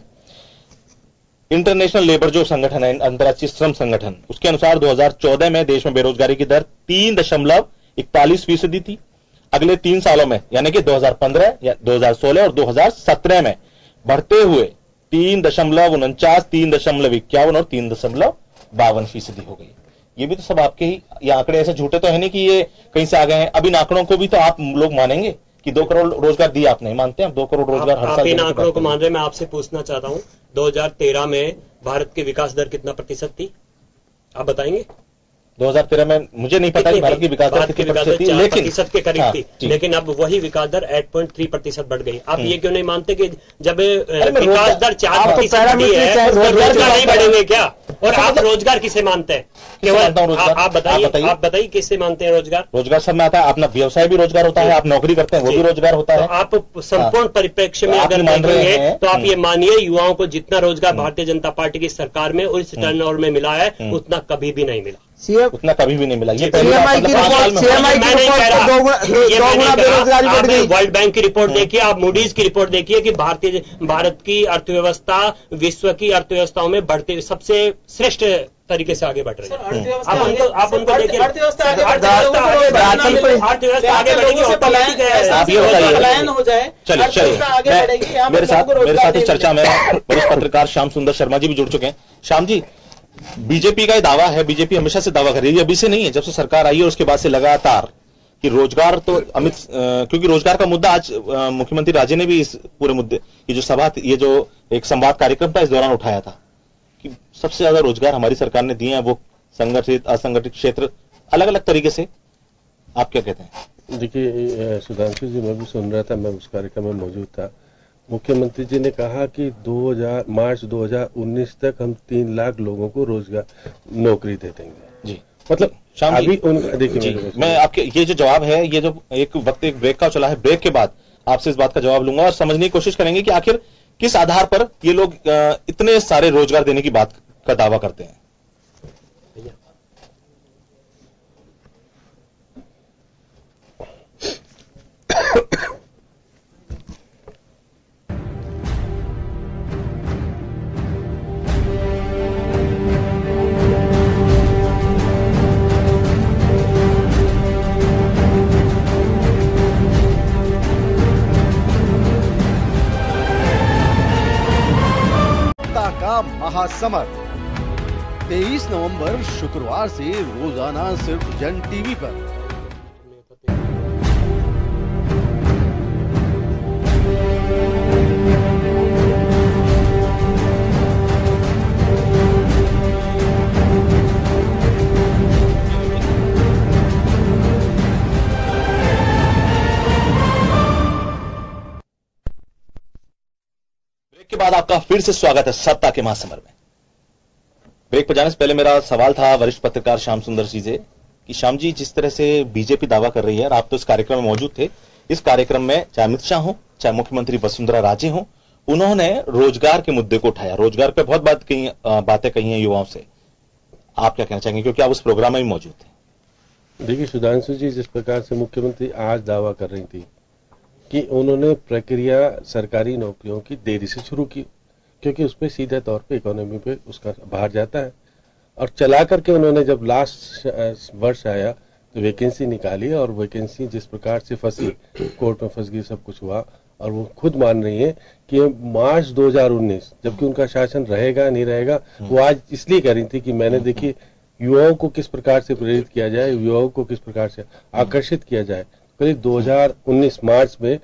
इंटरनेशनल लेबर जो संगठन है, अंतर्राष्ट्रीय श्रम संगठन, उसके अनुसार 2014 में देश में बेरोजगारी की दर 3.41% थी। अगले 3 सालों में यानी कि 2015 या 2016 और 2017 में बढ़ते हुए 3.49, 3.51 और 3.52% हो गई। ये भी तो सब आपके ही, ये आंकड़े ऐसे झूठे तो है नहीं कि ये कहीं से आ गए हैं। अब इन आंकड़ों को भी तो आप लोग मानेंगे कि 2 करोड़ रोजगार दिया आपने, मानते हैं आप 2 करोड़ रोजगार हर साल? आप इन आंकड़ों को मान रहे हैं। मैं आपसे पूछना चाहता हूं 2013 में भारत की विकास दर कितना प्रतिशत थी, आप बताएंगे? 2013 में मुझे नहीं पता कि भारत की विकास दर कितनी प्रतिशत थी, लेकिन प्रतिशत के करीब थी, लेकिन अब वही विकास दर 8.3% बढ़ गई। आप ये क्यों नहीं मानते कि जब विकास दर 4% है रोजगार नहीं बढ़ेंगे क्या? और आप रोजगार किसे मानते हैं? केवल आप बताइए किससे मानते हैं रोजगार? रोजगार सब में आता है, अपना व्यवसाय भी रोजगार होता है, आप नौकरी करते हैं वो भी रोजगार होता है। आप संपूर्ण परिप्रेक्ष्य में अगर देखेंगे तो आप ये मानिए युवाओं को जितना रोजगार भारतीय जनता पार्टी की सरकार में और इस टर्नओवर में मिला है उतना कभी भी नहीं मिला। उतना कभी भी नहीं मिला। ये वर्ल्ड बैंक की रिपोर्ट देखिए, आप मूडीज की रिपोर्ट देखिए कि भारत की अर्थव्यवस्था विश्व की अर्थव्यवस्थाओं में बढ़ते सबसे श्रेष्ठ तरीके से आगे बढ़ रही है। आप उनको देखिए, अर्थव्यवस्था आगे बढ़ेगी, पलायन हो जाए। चलिए मेरे साथ इस चर्चा में वरिष्ठ पत्रकार श्याम सुंदर शर्मा जी भी जुड़ चुके हैं। श्याम जी, बीजेपी का दावा है, बीजेपी हमेशा से दावा कर रही है, अभी से नहीं है, जब से सरकार आई है उसके बाद से लगातार कि रोजगार तो क्योंकि रोजगार का मुद्दा आज मुख्यमंत्री राजे ने भी इस पूरे मुद्दे ये जो एक संवाद कार्यक्रम था इस दौरान उठाया था कि सबसे ज्यादा रोजगार हमारी सरकार ने दिए हैं, वो संगठित असंगठित क्षेत्र अलग अलग तरीके से। आप क्या कहते हैं? देखिए सुधांशु जी, मैं भी सुन रहा था, मैं उस कार्यक्रम में मौजूद था। मुख्यमंत्री जी ने कहा कि मार्च 2019 तक हम 3 लाख लोगों को रोजगार नौकरी दे देंगे जी। मतलब अभी देखिए मैं आपके ये जो जवाब है, ये जो एक ब्रेक का चला है, ब्रेक के बाद आपसे इस बात का जवाब लूंगा और समझने की कोशिश करेंगे कि आखिर किस आधार पर ये लोग इतने सारे रोजगार देने की बात का दावा करते हैं। महासमर 23 नवंबर शुक्रवार से रोजाना सिर्फ जन टीवी पर। ब्रेक के बाद आपका फिर से स्वागत है सत्ता के महासमर में। ब्रेक पर जाने से पहले मेरा सवाल था वरिष्ठ पत्रकार श्याम सुंदर जी से कि श्याम जी, जिस तरह से बीजेपी दावा कर रही है, और आप तो इस कार्यक्रम में मौजूद थे, इस कार्यक्रम में चाहे अमित शाह हो चाहे मुख्यमंत्री वसुंधरा राजे हो, उन्होंने रोजगार के मुद्दे को उठाया, रोजगार पे बहुत बातें कही हैं युवाओं से। आप क्या कहना चाहेंगे, क्योंकि आप उस प्रोग्राम में भी मौजूद थे? देखिए सुधांशु जी, जिस प्रकार से मुख्यमंत्री आज दावा कर रही थी कि उन्होंने प्रक्रिया सरकारी नौकरियों की देरी से शुरू की, क्योंकि उस पर सीधे तौर पे इकोनॉमी पे उसका भार जाता है, और चला करके उन्होंने जब लास्ट वर्ष आया तो वैकेंसी निकाली, और वैकेंसी जिस प्रकार से फंसी, कोर्ट में फंस गई, सब कुछ हुआ, और वो खुद मान रही है कि मार्च 2019 जबकि उनका शासन रहेगा नहीं रहेगा, वो आज इसलिए कह रही थी कि मैंने देखी युवाओं को किस प्रकार से प्रेरित किया जाए, युवाओं को किस प्रकार से आकर्षित किया जाए। करीब 2019 मार्च में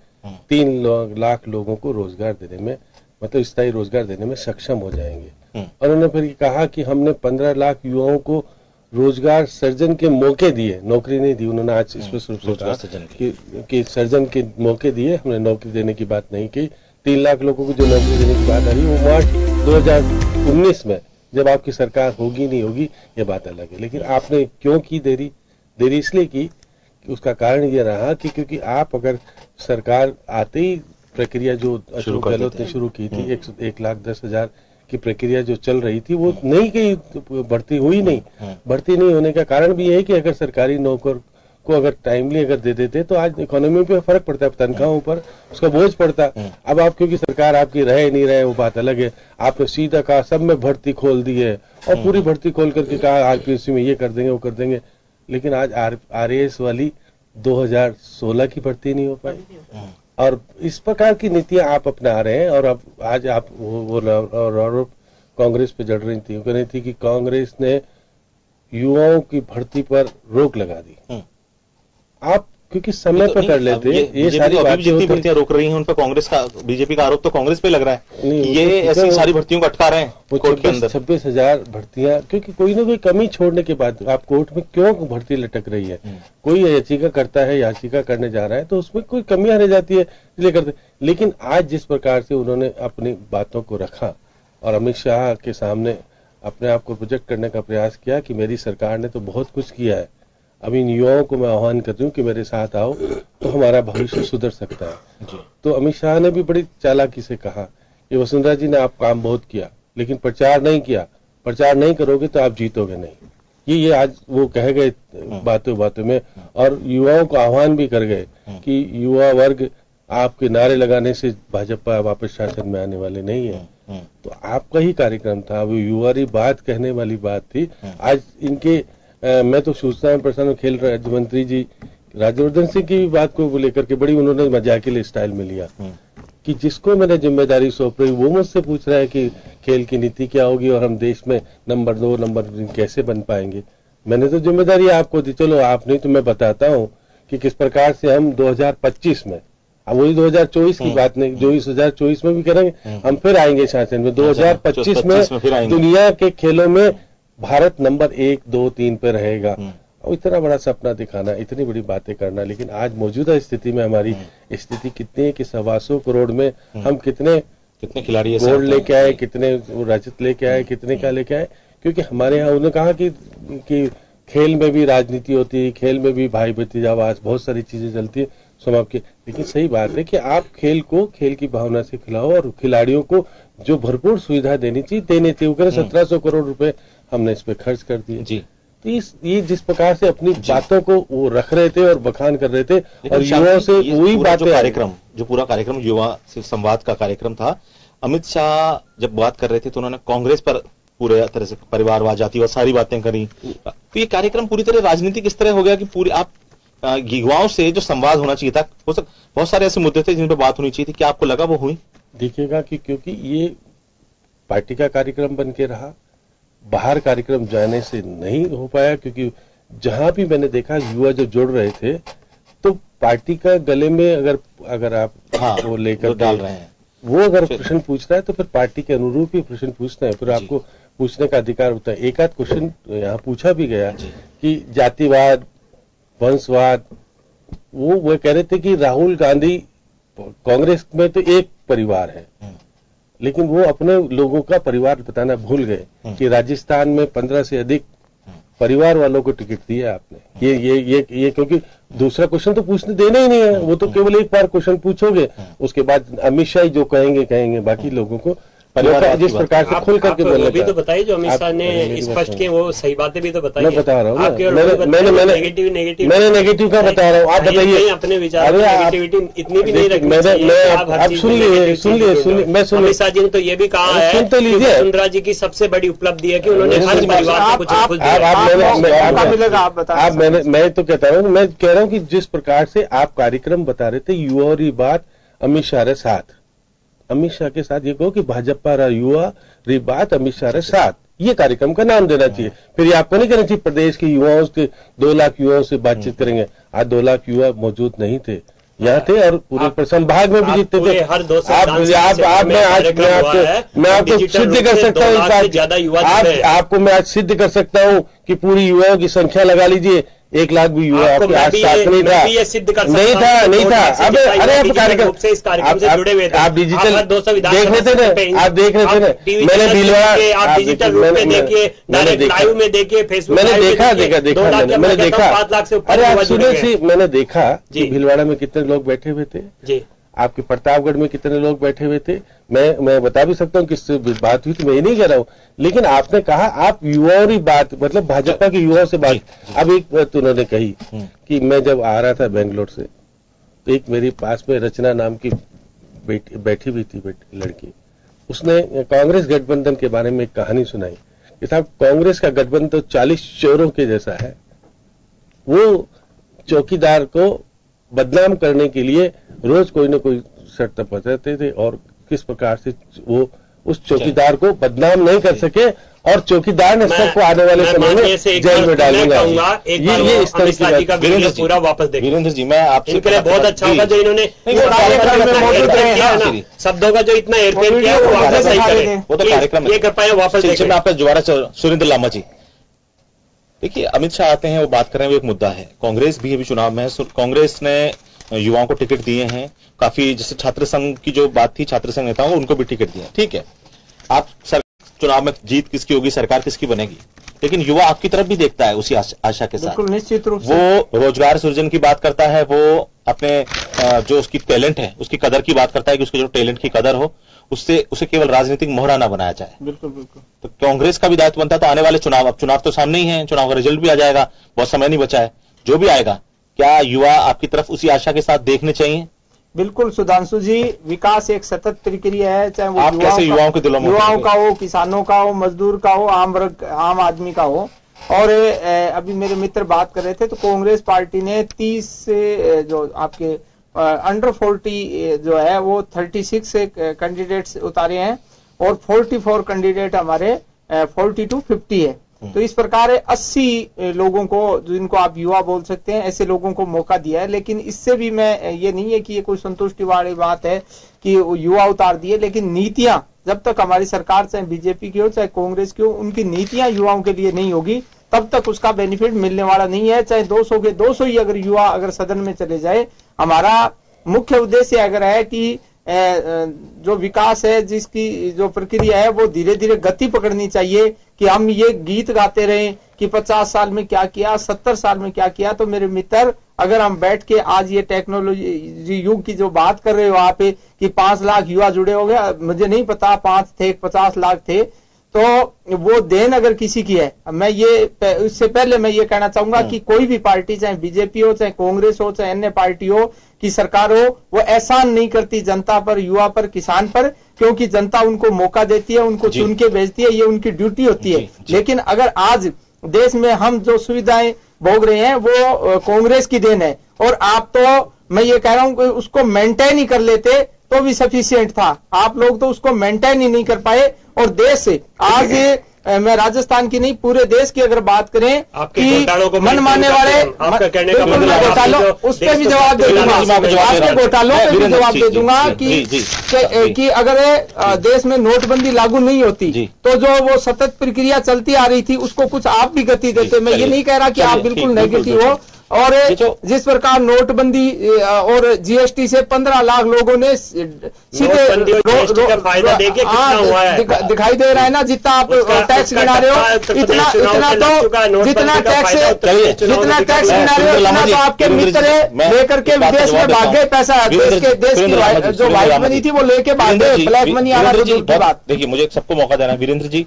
3 लाख लोगों को रोजगार देने में, मतलब स्थायी रोजगार देने में सक्षम हो जाएंगे। और उन्होंने फिर कहा कि हमने 15 लाख युवाओं को रोजगार सर्जन के मौके दिए, नौकरी नहीं दी। उन्होंने आज स्पष्ट रूप से कहा कि सर्जन के मौके दिए, हमने नौकरी देने की बात नहीं की। 3 लाख लोगों को जो नौकरी देने की बात आ रही है वो मार्च 2019 में, जब आपकी सरकार होगी नहीं होगी ये बात अलग है। लेकिन आपने क्यों की देरी? देरी इसलिए की कि उसका कारण ये रहा कि क्योंकि आप अगर सरकार आते ही प्रक्रिया जो अशोक गहलोत ने शुरू की थी, 1,10,000 की प्रक्रिया जो चल रही थी वो नहीं गई, भर्ती हुई नहीं। भर्ती नहीं होने का कारण भी यह है कि अगर सरकारी नौकर को अगर टाइमली अगर दे देते तो आज इकोनॉमी पे फर्क पड़ता है, तनख्वाहों पर उसका बोझ पड़ता। अब आप क्योंकि सरकार आपकी रहे नहीं रहे वो बात अलग है, आपने सीधा कहा सब में भर्ती खोल दी है, और पूरी भर्ती खोल करके कहा आरपीएससी में ये कर देंगे वो कर देंगे। लेकिन आज आरएएस वाली 2016 की भर्ती नहीं हो पाई, और इस प्रकार की नीतियां आप अपना रहे हैं। और अब आज आप वो कांग्रेस पे जड़ रही थी, कह रही थी कि कांग्रेस ने युवाओं की भर्ती पर रोक लगा दी। आप क्योंकि समय पर कर लेते, ये सारी बातें जितनी भर्तियां रोक रही हैं उन पर कांग्रेस का, बीजेपी का आरोप तो कांग्रेस पे लग रहा है कि ये ऐसी सारी भर्तियों को अटका रहे हैं कोर्ट के अंदर। 26,000 भर्तियां, क्योंकि कोई ना कोई कमी छोड़ने के बाद आप कोर्ट में क्यों भर्ती लटक रही है? कोई याचिका करता है, याचिका करने जा रहा है तो उसमें कोई कमियां रह जाती है इसलिए करते। लेकिन आज जिस प्रकार से उन्होंने अपनी बातों को रखा और अमित शाह के सामने अपने आप को प्रोजेक्ट करने का प्रयास किया कि मेरी सरकार ने तो बहुत कुछ किया है, अब इन युवाओं को मैं आह्वान करती हूँ कि मेरे साथ आओ तो हमारा भविष्य सुधर सकता है। तो अमित शाह ने भी बड़ी चालाकी से कहा कि वसुंधरा जी ने आप काम बहुत किया लेकिन प्रचार नहीं किया, प्रचार नहीं करोगे तो आप जीतोगे नहीं। ये आज वो कह गए बातों बातों में, और युवाओं को आह्वान भी कर गए कि युवा वर्ग आपके नारे लगाने से भाजपा वापस शासन में आने वाले नहीं है। तो आपका ही कार्यक्रम था, वो युवारी बात कहने वाली बात थी। आज इनके मैं तो सूचना एवं प्रसारण खेल राज्य मंत्री जी राज्यवर्धन सिंह की बात को लेकर के बड़ी उन्होंने मजाकिले स्टाइल में लिया कि जिसको मैंने जिम्मेदारी सौंप रही वो मुझसे पूछ रहा है कि खेल की नीति क्या होगी और हम देश में नंबर 2 नंबर 3 कैसे बन पाएंगे। मैंने तो जिम्मेदारी आपको दी, चलो आप नहीं तो मैं बताता हूँ कि किस प्रकार से हम 2025 में, अब वही 2024 की बात नहीं, 2024 में भी करेंगे, हम फिर आएंगे शासन में। 2025 में दुनिया के खेलों में भारत नंबर 1, 2, 3 पे रहेगा। और इतना बड़ा सपना दिखाना, इतनी बड़ी बातें करना, लेकिन आज मौजूदा स्थिति में हमारी स्थिति कितनी है कि 125 करोड़ में हम कितने खिलाड़ी गोल्ड लेके आए, कितने रजत लेके आए, कितने क्या लेके आए। क्योंकि हमारे यहाँ उन्होंने कहा कि खेल में भी राजनीति होती है, खेल में भी भाई भतीजावास, बहुत सारी चीजें चलती है समाज की। लेकिन सही बात है कि आप खेल को खेल की भावना से खिलाओ और खिलाड़ियों को जो भरपूर सुविधा देनी चाहिए। वो करें 1700 करोड़ रुपए हमने इस पे खर्च कर दिए जी। तो ये जिस प्रकार से अपनी बातों को वो रख रहे थे और बखान कर रहे थे, और युवाओं से वही बातें, जो पूरा कार्यक्रम युवा से संवाद का कार्यक्रम था, अमित शाह जब बात कर रहे थे तो उन्होंने कांग्रेस पर पूरे तरह से परिवारवाद, जातिवाद सारी बातें करी। तो ये कार्यक्रम पूरी तरह राजनीतिक इस तरह हो गया कि पूरी आप युवाओं से जो संवाद होना चाहिए था, बहुत सारे ऐसे मुद्दे थे जिन पर बात होनी चाहिए थी, क्या आपको लगा वो हुई? देखिएगा कि क्योंकि ये पार्टी का कार्यक्रम बन के रहा, बाहर कार्यक्रम जाने से नहीं हो पाया। क्योंकि जहां भी मैंने देखा युवा जो जुड़ रहे थे तो पार्टी का गले में अगर आप वो लेकर डाल रहे हैं, वो अगर प्रश्न पूछ रहा है तो फिर पार्टी के अनुरूप ही प्रश्न पूछना है, फिर आपको पूछने का अधिकार होता है। एक आध क्वेश्चन यहाँ पूछा भी गया कि जातिवाद, वंशवाद, वो कह रहे थे कि राहुल गांधी कांग्रेस में तो एक परिवार है, लेकिन वो अपने लोगों का परिवार बताना भूल गए कि राजस्थान में 15 से अधिक परिवार वालों को टिकट दिया आपने। ये क्योंकि दूसरा क्वेश्चन तो पूछने देना ही नहीं है, वो तो केवल एक बार क्वेश्चन पूछोगे, उसके बाद अमित शाह जो कहेंगे, बाकी लोगों को जिस प्रकार से खुल करके बोलना भी तो बताइए जो अमित शाह ने स्पष्ट किए, वो सही बातें भी तो बताइए। मैं बता रहा हूँ, मैंने नेगेटिव का बता रहा हूँ, आप बताइए अपने विचार। नेगेटिविटी इतनी भी नहीं रखनी चाहिए। आप सुन लीजिए, मैं सुन। अमित शाह जी ने तो ये भी कहा है, सुन तो लीजिए, वसुंधरा जी की सबसे बड़ी उपलब्धि है कि उन्होंने हर परिवार को कुछ कुछ। मैं तो कहता हूँ, मैं कह रहा हूँ कि जिस प्रकार से आप कार्यक्रम बता रहे थे, युवा री बात अमित शाह रे साथ, अमित शाह के साथ ये कहो कि भाजपा रा युवा री बात अमित शाह रे साथ, ये कार्यक्रम का नाम देना चाहिए। फिर ये आपको नहीं कहना चाहिए प्रदेश के युवाओं के 2 लाख युवाओं से बातचीत करेंगे। आज 2 लाख युवा मौजूद नहीं थे, यहाँ थे, और पूरे संभाग में भी जीतते थे। हर मैं आपको सिद्ध कर सकता हूँ, आपको मैं आज सिद्ध कर सकता हूँ कि पूरी युवाओं की संख्या लगा लीजिए, 1 लाख भी युवा आपके आस पास नहीं था, नहीं था। अब अरे आप कार्यक्रम से इस कार्यक्रम से जुड़े हुए थे, आप डिजिटल देख रहे थे ना, आप देख रहे थे ना। मैंने भीलवाड़ा, आप डिजिटल रूप में देखिए, डायरेक्ट लाइव में देखिए, फेसबुक मैंने देखा मैंने देखा। 5 लाख से ऊपर। अरे आप सुने से मैंने देखा कि भीलवाड़ा में कितने लोग बैठे हुए थे जी, आपके प्रतापगढ़ में कितने लोग बैठे हुए थे। मैं बता भी सकता हूँ किससे बात हुई थी, मैं ये नहीं कह रहा हूँ, लेकिन आपने कहा आप युवाओं की बात, मतलब भाजपा के युवाओं से बात। अब एक बात उन्होंने कही कि मैं जब आ रहा था बेंगलोर से, तो एक मेरे पास में रचना नाम की बैठी हुई थी लड़की, उसने कांग्रेस गठबंधन के बारे में एक कहानी सुनाई कि साहब कांग्रेस का गठबंधन तो 40 चोरों के जैसा है। वो चौकीदार को बदनाम करने के लिए रोज कोई न कोई शर्त पकड़ते थे, और किस प्रकार से वो उस चौकीदार को बदनाम नहीं कर सके, और चौकीदार ने सबको आने वाले समय में जेल में डालूंगा। ये इस तरह का वीडियो पूरा वापस देखिए। वीरेंद्र जी, मैं आपसे इनके लिए बहुत अच्छा होगा जो इन्होंने शब्दों का जो इतना एयरफेयर किया वो वापस सही करें, वो तो कार्यक्रम ये कर पाए वापस देखें। मैं आपका दोबारा सुरेंद्र लामा जी, देखिए अमित शाह आते हैं, वो बात कर रहे हैं, वो एक मुद्दा है। कांग्रेस भी अभी चुनाव में है, कांग्रेस ने युवाओं को टिकट दिए हैं काफी, जैसे छात्र संघ की जो बात थी, छात्र संघ नेताओं को उनको भी टिकट दिए, ठीक है। आप चुनाव में जीत किसकी होगी, सरकार किसकी बनेगी, लेकिन युवा आपकी तरफ भी देखता है उसी आशा के साथ। निश्चित रूप से वो रोजगार सृजन की बात करता है, वो अपने जो उसकी टैलेंट है उसकी कदर की बात करता है कि उसके जो टैलेंट की कदर हो, उससे उसे केवल राजनीतिक मोहरा ना बनाया जाए। बिल्कुल बिल्कुल। तो कांग्रेस का भी दायित्व बनता है, तो आने वाले चुनाव, अब चुनाव तो सामने ही है, चुनाव का रिजल्ट भी आ जाएगा, बहुत समय नहीं बचा है, जो भी आएगा, क्या युवा आपकी तरफ उसी आशा के साथ देखने चाहिए? बिल्कुल सुधांशु जी, विकास एक सतत प्रक्रिया है, चाहे वो आप कैसे युवाओं के दिलों में, युवाओं का हो, किसानों का हो, मजदूर का हो, आम आदमी का हो। और अभी मेरे मित्र बात कर रहे थे, तो कांग्रेस पार्टी ने 30 से जो आपके अंडर 40 जो है वो 36 कैंडिडेट्स उतारे हैं, और 44 कैंडिडेट हमारे 40 to 50 है। तो इस प्रकार 80 लोगों को, जिनको आप युवा बोल सकते हैं, ऐसे लोगों को मौका दिया है। लेकिन इससे भी मैं ये नहीं है कि ये कोई संतुष्टि वाली बात है कि युवा उतार दिए, लेकिन नीतियां जब तक हमारी सरकार चाहे बीजेपी की हो चाहे कांग्रेस की हो, उनकी नीतियां युवाओं के लिए नहीं होगी, तब तक उसका बेनिफिट मिलने वाला नहीं है। चाहे 200 के 200 ही अगर युवा अगर सदन में चले जाए, हमारा मुख्य उद्देश्य अगर है कि जो विकास है, जिसकी जो प्रक्रिया है वो धीरे धीरे गति पकड़नी चाहिए, कि हम ये गीत गाते रहें कि 50 साल में क्या किया, 70 साल में क्या किया। तो मेरे मित्र, अगर हम बैठ के आज ये टेक्नोलॉजी युग की जो बात कर रहे हो आप कि 5 लाख युवा जुड़े हो गए, मुझे नहीं पता 5 थे 50 लाख थे, तो वो देन अगर किसी की है, मैं ये उससे पहले मैं ये कहना चाहूंगा कि कोई भी पार्टी, चाहे बीजेपी हो, चाहे कांग्रेस हो, चाहे अन्य पार्टी हो, की सरकार हो, वो एहसान नहीं करती जनता पर, युवा पर, किसान पर, क्योंकि जनता उनको मौका देती है, उनको चुन के भेजती है, ये उनकी ड्यूटी होती है। लेकिन अगर आज देश में हम जो सुविधाएं भोग रहे हैं वो कांग्रेस की देन है, और आप तो, मैं ये कह रहा हूं कि उसको मेंटेन ही कर लेते तो भी सफिशिएंट था। आप लोग तो उसको मेंटेन ही नहीं कर पाए, और देश आज मैं राजस्थान की नहीं पूरे देश की अगर बात करें कि मन मानने वाले घोटालों, उस पर भी जवाब दे दूंगा, आपके घोटालों पे भी जवाब दे दूंगा कि अगर देश में नोटबंदी लागू नहीं होती तो जो वो सतत प्रक्रिया चलती आ रही थी उसको कुछ आप भी गति देते। मैं ये नहीं कह रहा कि आप बिल्कुल नेगेटिव हो, और जिस प्रकार नोटबंदी और जीएसटी से 15 लाख लोगों ने सीधे फायदा देके कितना हुआ है दिखाई दे रहा है ना। जितना आप टैक्स गिना रहे हो इतना तो जितना टैक्स गिना रहे हो उतना तो आपके मित्र लेकर के विदेश में भाग गए पैसा। देश की जो व्हाइट मनी थी वो लेके भाग गए, ब्लैक मनी आ रहा है। बात देखिए, मुझे सबको मौका देना है। वीरेंद्र जी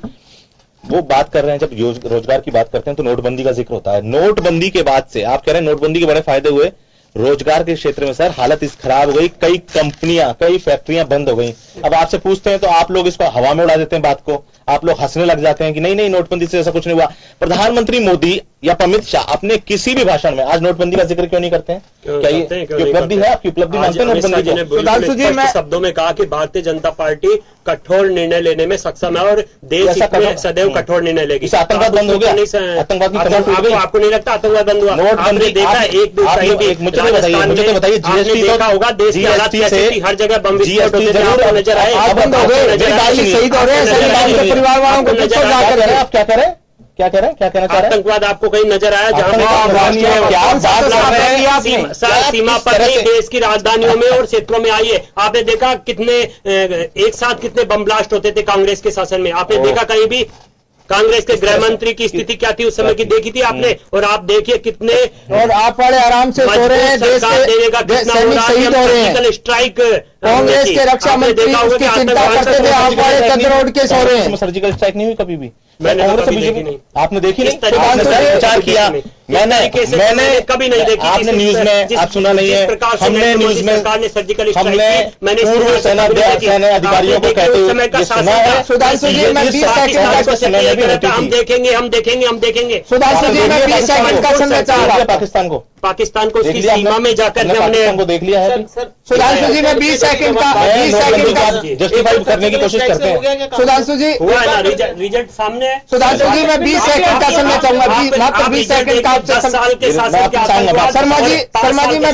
वो बात कर रहे हैं, जब रोजगार की बात करते हैं तो नोटबंदी का जिक्र होता है। नोटबंदी के बाद से आप कह रहे हैं नोटबंदी के बड़े फायदे हुए, रोजगार के क्षेत्र में सर हालत इस खराब हो गई, कई कंपनियां कई फैक्ट्रियां बंद हो गई। अब आपसे पूछते हैं तो आप लोग इसको हवा में उड़ा देते हैं बात को, आप लोग हंसने लग जाते हैं कि नहीं नहीं नोटबंदी से ऐसा कुछ नहीं हुआ। प्रधानमंत्री मोदी या अमित शाह अपने किसी भी भाषण में आज नोटबंदी का जिक्र क्यों नहीं करते हैं? क्या ये उपलब्धि है? आपकी उपलब्धि मानते हैं नोटबंदी को? शब्दों में कहा कि भारतीय जनता पार्टी कठोर निर्णय लेने में सक्षम है और देश सदैव कठोर निर्णय लेगी। आतंकवाद बंद हो गया? आतंकवाद की खबर आपको नहीं लगता आतंकवाद बंद हुआ? नोटबंदी देखा मुझे तो बताइए जीएसटी देखा होगा, देश की हालात कैसी थी, हर जगह बम विस्फोट होते थे, नजर आए बंद हो गए, शहीद हो रहे हैं परिवार वालों को। आप क्या करें? क्या कह रहे हैं? क्या कहना चाह रहे हैं? आतंकवाद आपको कहीं नजर आया जहां सीमा पर देश की राजधानियों में और क्षेत्रों में आई है? आपने देखा कितने एक साथ कितने बम ब्लास्ट होते थे कांग्रेस के शासन में? आपने देखा कहीं भी कांग्रेस के गृह मंत्री की स्थिति क्या थी उस समय की देखी थी आपने? और आप देखिए कितने और आप बड़े आराम से सो रहे हैं, देश देने का कितना सर्जिकल स्ट्राइक कांग्रेस के रक्षा मंत्री उसकी चिंता करते थे, आप बड़े चंद्र उड़ के सो रहे हैं। सर्जिकल स्ट्राइक नहीं हुई कभी भी? कांग्रेस बीजेपी नहीं, आपने देखी नहीं? विचार किया मैंने कभी नहीं देखी। आपने न्यूज में आप सुना नहीं है? हमने न्यूज में सरकार ने सर्जिकल हमने पूर्व सेना अधिकारियों को कहते हुए सुना है। सुधांशु जी मैं 20 सेकंड का हम देखेंगे सुधांशु जी मैं 20 सेकंड का समय चाह रहा हूं। पाकिस्तान को उसकी सीमा में जाकर हमने देख लिया है। सुधांशु जी मैं 20 सेकंड का जस्टिफाई करने की कोशिश करते हैं। सुधांशु जी रिजल्ट सामने है। सुधांशु जी मैं 20 सेकंड का समय चाहूंगा, मात्र 20 सेकंड का आपसे। 10 साल के शासन के शर्मा जी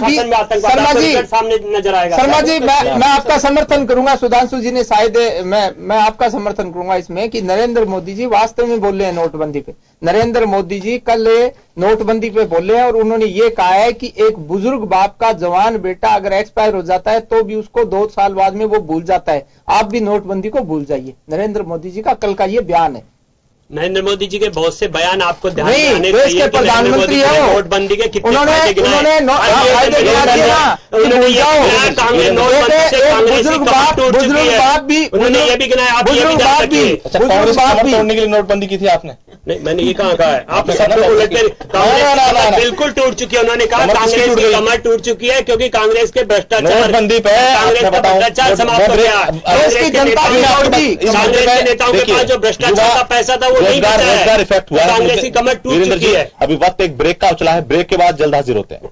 मैं सामने नजर आएगा। शर्मा जी मैं आपका समर्थन करूंगा। सुधांशु जी ने शायद मैं आपका समर्थन करूंगा इसमें कि नरेंद्र मोदी जी वास्तव में बोल रहे हैं नोटबंदी पे। नरेंद्र मोदी जी कल नोटबंदी पे बोले हैं और उन्होंने ये कहा है कि एक बुजुर्ग बाप का जवान बेटा अगर एक्सपायर हो जाता है तो भी उसको 2 साल बाद में वो भूल जाता है। आप भी नोटबंदी को भूल जाइए। नरेंद्र मोदी जी का कल का ये बयान है। नरेंद्र मोदी जी के बहुत से बयान आपको ध्यान नहीं, आने देश के प्रधानमंत्री है नोटबंदी के कितने उन्होंने फायदे गिनाए। फायदे गिना दिए ना। उन्होंने ये गिनाया कांग्रेस नोटबंदी से कांग्रेस की कमर टूट चुकी है। उन्होंने ये भी गिनाया, आप ये भी जान सकते। अच्छा, कांग्रेस की कमर तोड़ने के लिए नोटबंदी की थी आपने? नहीं, मैंने ये कहा है आप सब लोग उलटते। कांग्रेस बिल्कुल टूट चुकी है। उन्होंने कहा कांग्रेस की कमर टूट चुकी है क्योंकि कांग्रेस के भ्रष्टाचार नोटबंदी पे कांग्रेस का भ्रष्टाचार समाप्त हो गया। कांग्रेस के नेताओं के पास जो भ्रष्टाचार का पैसा था वो नहीं बचा है। इफेक्ट हुआ कांग्रेस की कमर टूट चुकी है। अभी वक्त एक ब्रेक का चला है, ब्रेक के बाद जल्द हाजिर होते हैं।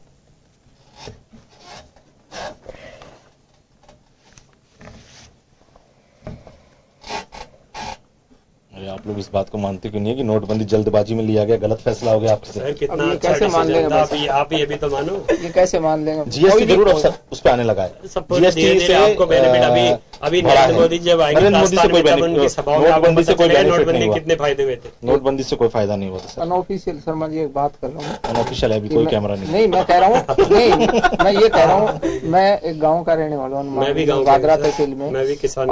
आप लोग इस बात को मानते क्यों नहीं है कि नोटबंदी जल्दबाजी में लिया गया, गलत फैसला हो गया आपसे? कितना कैसे मान लेंगे आप ये भी तो मानो। ये कैसे मान लेंगे? जीएसटी जरूर उस पर आने लगा है। जीएसटी से आपको बेनिफिट अभी नरेंद्र मोदी जब आएंगे नोटबंदी से कोई कितने फायदे हुए थे? नोटबंदी से कोई फायदा नहीं हुआ था। अनऑफिशियल शर्मा जी एक बात कर रहा हूँ। अनऑफिशियल है, अभी कोई कैमरा नहीं। मैं कह रहा हूँ नहीं, मैं ये कह रहा हूँ मैं एक गाँव का रहने वाला हूँ, मैं भी गाँव वागरा तहसील में, मैं भी किसान।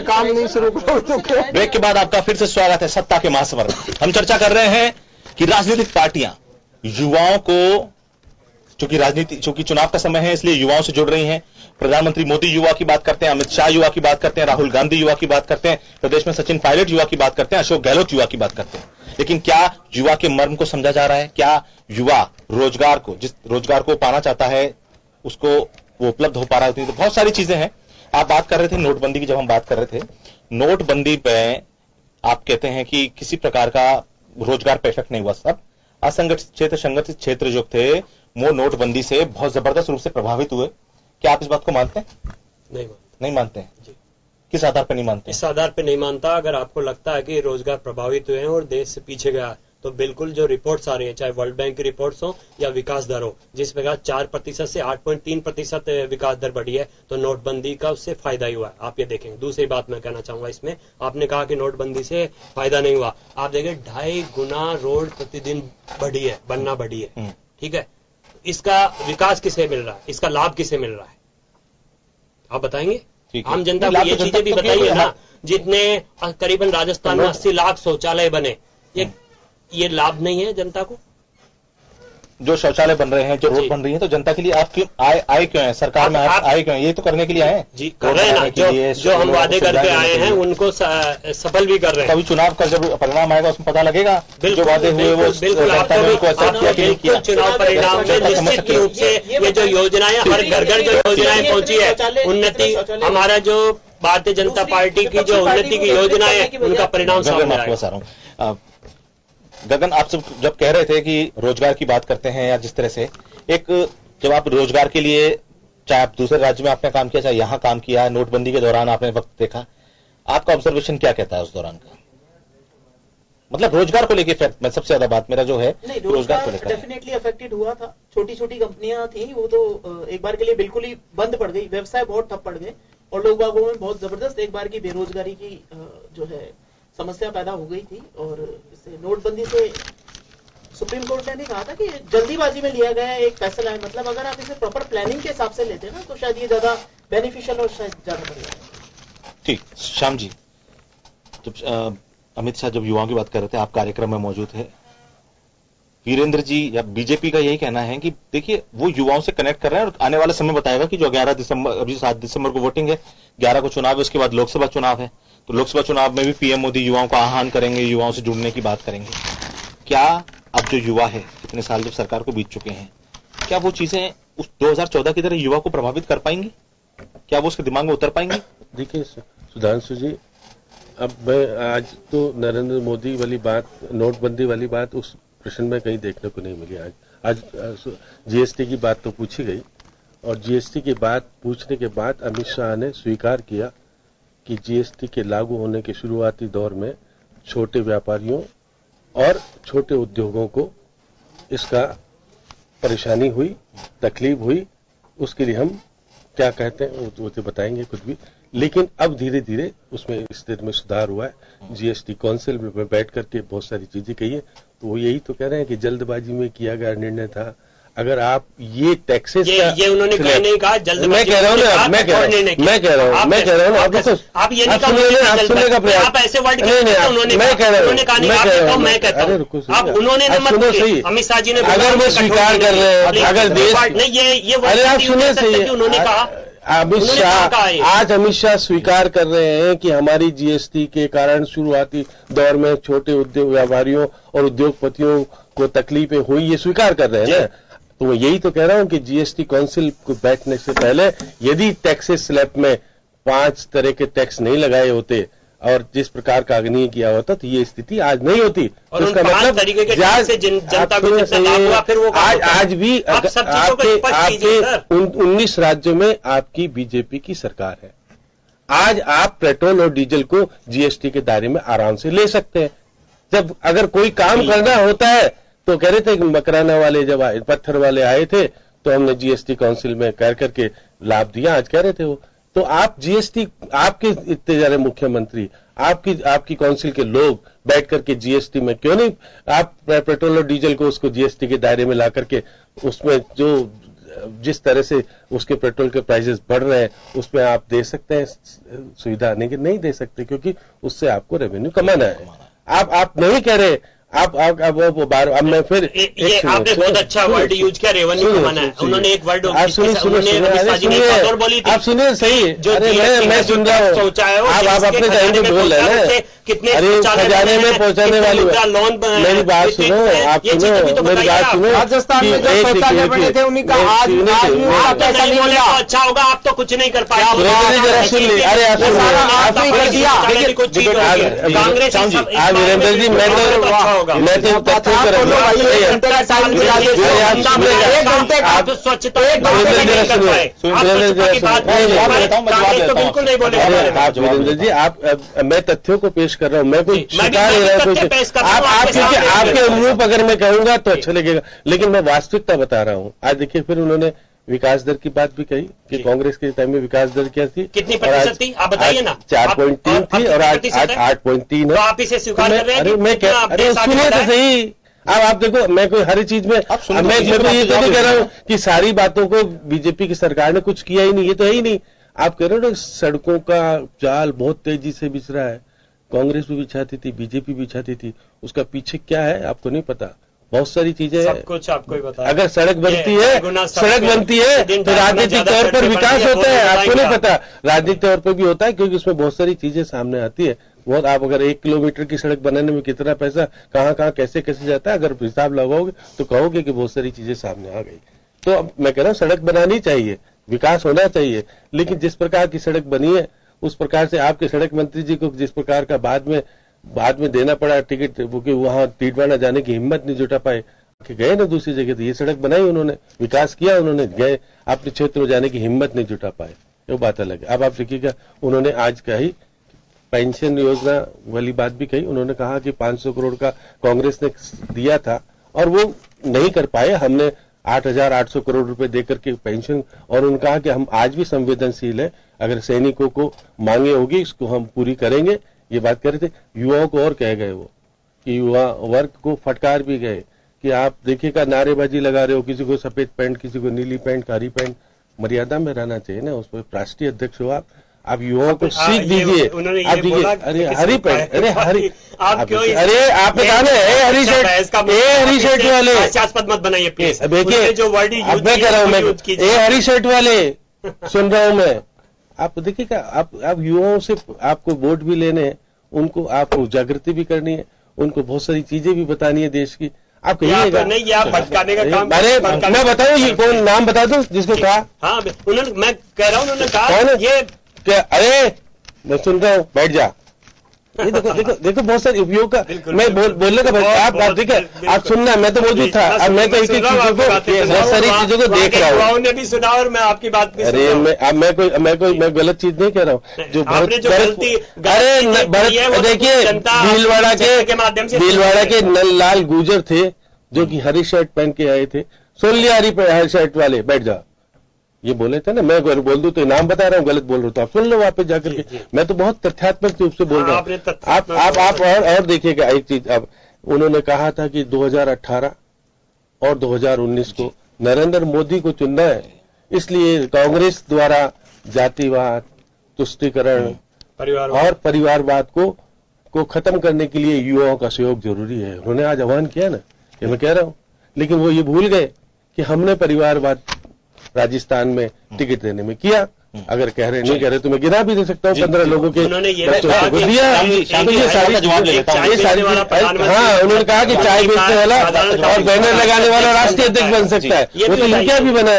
काम नहीं शुरू कर चुके। ब्रेक के बाद आपका फिर से स्वागत है सत्ता के महासमर में। हम चर्चा कर रहे हैं कि राजनीतिक पार्टियां युवाओं को, चूंकि चुनाव का समय है इसलिए युवाओं से जुड़ रही हैं। प्रधानमंत्री मोदी युवा की बात करते हैं, अमित शाह युवा की बात करते हैं, राहुल गांधी युवा की बात करते हैं, प्रदेश में सचिन पायलट युवा की बात करते हैं, अशोक गहलोत युवा की बात करते हैं। लेकिन क्या युवा के मर्म को समझा जा रहा है? क्या युवा रोजगार को, जिस रोजगार को पाना चाहता है उसको वो उपलब्ध हो पा रहा है? तो बहुत सारी चीजें हैं। आप बात कर रहे थे नोटबंदी की, जब हम बात कर रहे थे नोटबंदी पे आप कहते हैं कि किसी प्रकार का रोजगार पे इफेक्ट नहीं हुआ। सब असंगठित क्षेत्र, संगठित क्षेत्र जो थे वो नोटबंदी से बहुत जबरदस्त रूप से प्रभावित हुए। क्या आप इस बात को मानते हैं? नहीं मानते हैं जी। किस आधार पर नहीं मानते? इस आधार पर नहीं मानता, अगर आपको लगता है कि रोजगार प्रभावित हुए हैं और देश से पीछे गया, तो बिल्कुल जो रिपोर्ट्स आ रही हैं, चाहे वर्ल्ड बैंक की रिपोर्ट्स हो या विकास दर हो, जिस प्रकार 4% से 8.3% विकास दर बढ़ी है, तो नोटबंदी का उससे फायदा ही हुआ है। आप ये देखेंगे। दूसरी बात मैं कहना चाहूंगा इसमें, आपने कहा कि नोटबंदी से फायदा नहीं हुआ, आप देखें 2.5 गुना रोड प्रतिदिन बनना बढ़ी है। ठीक है, इसका विकास किसे मिल रहा है, इसका लाभ किसे मिल रहा है, आप बताएंगे? आम जनता को ये चीजें भी बताइए ना। जितने करीबन राजस्थान में 80 लाख शौचालय बने, ये लाभ नहीं है जनता को? जो शौचालय बन रहे हैं, जो रोड बन रही है, तो जनता के लिए आप क्यों आए क्यों हैं? सरकार में आए क्यों हैं? ये तो करने के लिए आए हैं जी, कर रहे हैं ना। जो हम वादे करके आए हैं उनको सफल भी कर रहे हैं। कभी चुनाव का जब परिणाम आएगा उसमें पता लगेगा जो वादे हुए वो जनता ने उनको एक्सेप्ट किया कि नहीं किया। चुनाव परिणाम में निश्चित रूप से ये जो योजनाएं, हर घर घर जो योजनाएं पहुंची है, उन्नति, हमारा जो भारतीय जनता पार्टी की जो उन्नति की योजना है, उनका परिणाम सामने आएगा। गगन, आप जब कह रहे थे कि रोजगार की बात करते हैं, या जिस तरह से जब आप रोजगार के लिए, चाहे आप दूसरे राज्य में आपने काम किया, चाहे यहां काम किया, नोटबंदी के दौरान आपने वक्त देखा, आपका ऑब्जर्वेशन क्या कहता है उस दौरान का? मतलब रोजगार को लेकर मैं सबसे ज्यादा बात मेरा जो है रोजगार को लेकर। डेफिनेटली अफेक्टेड हुआ था। छोटी छोटी कंपनियां थी, वो तो एक बार के लिए बिल्कुल ही बंद पड़ गई, व्यवसाय बहुत ठप पड़ गए और लोग बागों में बहुत जबरदस्त एक बार की बेरोजगारी की जो है समस्या पैदा हो गई थी। और इससे नोटबंदी से सुप्रीम कोर्ट ने भी कहा था कि जल्दीबाजी में लिया गया एक फैसला है। मतलब अगर आप इसे प्रॉपर प्लानिंग के हिसाब से लेते हैं ना, तो शायद ये ज्यादा बेनिफिशियल और शायद ज्यादा बढ़िया। ठीक, श्याम जी, जब अमित शाह जब युवाओं की बात कर रहे थे, आप कार्यक्रम में मौजूद है, वीरेंद्र जी या बीजेपी का यही कहना है कि देखिए वो युवाओं से कनेक्ट कर रहे हैं और आने वाला समय बताएगा कि जो 11 दिसंबर, अभी 7 दिसंबर को वोटिंग है, 11 को चुनाव है, उसके बाद लोकसभा चुनाव है, तो लोकसभा चुनाव में भी पीएम मोदी युवाओं का आह्वान करेंगे, युवाओं से जुड़ने की बात करेंगे। क्या अब जो युवा है, इतने साल जब सरकार को बीत चुके हैं, क्या वो चीजें उस 2014 की तरह युवा को प्रभावित कर पाएंगी? क्या वो उसके दिमाग में उतर पाएंगे? देखिए सुधांशु जी, अब मैं आज तो नरेंद्र मोदी वाली बात, नोटबंदी वाली बात उस प्रश्न में कहीं देखने को नहीं मिली। आज जीएसटी की बात तो पूछी गई और जीएसटी की बात पूछने के बाद अमित शाह ने स्वीकार किया कि जीएसटी के लागू होने के शुरुआती दौर में छोटे व्यापारियों और छोटे उद्योगों को इसका परेशानी हुई, तकलीफ हुई। उसके लिए हम क्या कहते हैं वो तो बताएंगे कुछ भी, लेकिन अब धीरे धीरे उसमें स्थिति में सुधार हुआ है। जीएसटी काउंसिल में बैठ करके बहुत सारी चीजें कही है, तो वो यही तो कह रहे हैं कि जल्दबाजी में किया गया निर्णय था। अगर आप ये टैक्सेस ये उन्होंने कहीं नहीं कहा जल्दबाजी, मैं कह रहा हूँ ना, मैं कह रहा हूँ आप ये नहीं सुनने का प्रयास, आप ऐसे वर्ड उन्होंने, मैं कह रहा हूँ, मैं कहता हूँ, आप उन्होंने सही, अमित शाह जी ने, अगर वो स्वीकार कर रहे हैं, अगर देश, अरे आप सुने सही, उन्होंने कहा अमित शाह, आज अमित शाह स्वीकार कर रहे हैं कि हमारी जीएसटी के कारण शुरुआती दौर में छोटे उद्योग व्यापारियों और उद्योगपतियों को तकलीफें हुई, ये स्वीकार कर रहे हैं ना। तो मैं यही तो कह रहा हूं कि जीएसटी काउंसिल को बैठने से पहले यदि टैक्सेस स्लैब में 5 तरह के टैक्स नहीं लगाए होते और जिस प्रकार का अग्नि किया होता, तो ये स्थिति आज नहीं होती। और उसका मतलब जनता को हुआ, फिर वो आज भी आपके 19 राज्यों में आपकी बीजेपी की सरकार है। आज आप पेट्रोल और डीजल को जीएसटी के दायरे में आराम से ले सकते हैं। जब अगर कोई काम करना होता है तो कह रहे थे कि मकराना वाले जब पत्थर वाले आए थे तो हमने जीएसटी काउंसिल में कर करके लाभ दिया, आज कह रहे थे वो। तो आप जीएसटी, आपके इतने सारे मुख्यमंत्री, आपकी काउंसिल के लोग बैठ करके जीएसटी में क्यों नहीं, आप पेट्रोल और डीजल को उसको जीएसटी के दायरे में ला करके उसमें जो जिस तरह से उसके पेट्रोल के प्राइसेस बढ़ रहे हैं उसमें आप दे सकते हैं सुविधा, नहीं दे सकते क्योंकि उससे आपको रेवेन्यू कमाना है। आप नहीं कह रहे, अब मैं फिर ये आपने बहुत अच्छा वर्ड यूज किया, रेवेन्यू कमाना है। उन्होंने एक वर्ड आप सुनिए सही, मैं सुन रहा हूँ, आप अपने टाइम पे बोल रहे हैं, कितने खजाने में पहुंचाने वाली लोन, मेरी बात सुनो, आप सुनो मेरी बात सुनो। राजस्थान में जो शौचालय बने थे उन्हीं का आज नहीं बोले तो अच्छा होगा, आप तो कुछ नहीं कर पाए। अरे वीरेंद्र जी, मैं होगा। मैं तो तथ्यों पर एक घंटे का टाइम दिया, 1 घंटे का आप स्वच्छता तो बिल्कुल नहीं बोले। वीरेंद्र जी, आप मैं तथ्यों को पेश कर रहा हूँ, मैं कोई शिकार नहीं रहा कुछ। आपके मुंह अगर मैं कहूंगा तो अच्छा लगेगा, लेकिन मैं वास्तविकता बता रहा हूँ। आज देखिए, फिर उन्होंने विकास दर की बात भी कही कि कांग्रेस के टाइम में विकास दर क्या थी, कितनी प्रतिशत थी आप बताइए ना। 4.3 थी और आज 8.3 है। तो आप इसे स्वीकार कर रहे हैं? अरे सुनिए तो सही। अब आप देखो, मैं कोई हर चीज में मैं तो ये तो नहीं कह रहा हूँ कि सारी बातों को बीजेपी की सरकार ने कुछ किया ही नहीं, ये तो है ही नहीं। आप कह रहे हो ना, सड़कों का जाल बहुत तेजी से बिछ रहा है। कांग्रेस भी बिछाती थी, बीजेपी भी बिछाती थी, उसका पीछे क्या है आपको नहीं पता। बहुत सारी चीजें सब कुछ आपको ही पता है। अगर सड़क बनती है तो राजनीतिक तौर पर विकास होता है, आपको नहीं पता। राजनीतिक तौर पर भी होता है, क्योंकि उसमें बहुत सारी चीजें सामने आती है। बहुत आप अगर 1 किलोमीटर की सड़क बनाने में कितना पैसा कहाँ कैसे जाता है, अगर हिसाब लगाओगे तो कहोगे कि बहुत सारी चीजें सामने आ गई। तो अब मैं कह रहा हूँ, सड़क बनानी चाहिए, विकास होना चाहिए, लेकिन जिस प्रकार की सड़क बनी है उस प्रकार से आपके सड़क मंत्री जी को जिस प्रकार का बाद में देना पड़ा टिकट, क्योंकि वहां टिटवाना जाने की हिम्मत नहीं जुटा पाए, गए ना दूसरी जगह। तो ये सड़क बनाई उन्होंने, विकास किया उन्होंने, गए अपने क्षेत्र में जाने की हिम्मत नहीं जुटा पाए, वो बात अलग है। अब आप देखिएगा, उन्होंने आज कही पेंशन योजना वाली बात भी कही। उन्होंने कहा कि 500 करोड़ का कांग्रेस ने दिया था और वो नहीं कर पाए, हमने 8,800 करोड़ रुपए देकर के पेंशन, और उन्होंने कहा कि हम आज भी संवेदनशील है, अगर सैनिकों को मांगे होगी इसको हम पूरी करेंगे। ये बात कर रहे थे। युवाओं को और कह गए वो कि युवा वर्ग को फटकार भी गए कि आप देखिएगा, नारेबाजी लगा रहे हो, किसी को सफेद पैंट, किसी को नीली पैंट, हरी पैंट, मर्यादा में रहना चाहिए ना। उस पर राष्ट्रीय अध्यक्ष हो आप युवाओं को सीख दीजिए। आप देखिए, अरे हरी पैंट, अरे हरी, अरे आपने कहा ना हरी शर्ट वाले, हास्यास्पद मत बनाइए प्लीज। देखिए जो वर्ड अब मैं कह रहा हूँ, मैं हरी शर्ट वाले सुन रहा हूँ मैं। आप देखिएगा, आप युवाओं से आपको वोट भी लेने हैं, उनको आपको जागृति भी करनी है, उनको बहुत सारी चीजें भी बतानी है देश की। आप कहिएगा नहीं, ये आप भटकाने का काम। अरे मैं बताऊं, ये कौन नाम बता दूं जिसको कहा? हाँ, उन्होंने, मैं कह रहा हूँ, उन्होंने कहा ये क्या? अरे मैं सुन रहा हूँ, बैठ जा। ये देखो बहुत सारे उपयोग का मैं बोलने का आप देखिए, आप सुनना, मैं तो मौजूद था, अब मैं तो एक चीजों को बहुत सारी चीजों को देख रहा हूँ। उन्होंने भी सुना और मैं आपकी बात भी। अरे मैं गलत चीज नहीं कह रहा हूँ। जो गलती, अरे देखिए, भीलवाड़ा के नललाल गुर्जर थे जो कि हरी शर्ट पहन के आए थे। सुन लिया, हरी शर्ट वाले बैठ जा, ये बोले थे ना। मैं अगर बोल दूं तो नाम बता रहा हूँ, गलत बोल रहा हूँ तो आप सुन लो वापस जाकर के। मैं तो बहुत तथ्यात्मक रूप से बोल रहा हूँ। आप और देखिएगा एक चीज। अब उन्होंने कहा था कि 2018 और 2019 को नरेंद्र मोदी को चुनना है, इसलिए कांग्रेस द्वारा जातिवाद, तुष्टीकरण और परिवारवाद को खत्म करने के लिए युवाओं का सहयोग जरूरी है। उन्होंने आज आह्वान किया ना, ये मैं कह रहा हूँ। लेकिन वो ये भूल गए कि हमने परिवारवाद राजस्थान में टिकट देने में किया। अगर कह रहे नहीं कह रहे तो मैं गिना भी दे सकता हूँ 15 लोगों के बच्चों को दिया। ये सारी जवाब ले लेता हूँ। हाँ, उन्होंने कहा कि चाय बेचने वाला और बैनर लगाने वाला राष्ट्रीय अध्यक्ष बन सकता है। वो तो इनके भी बना है,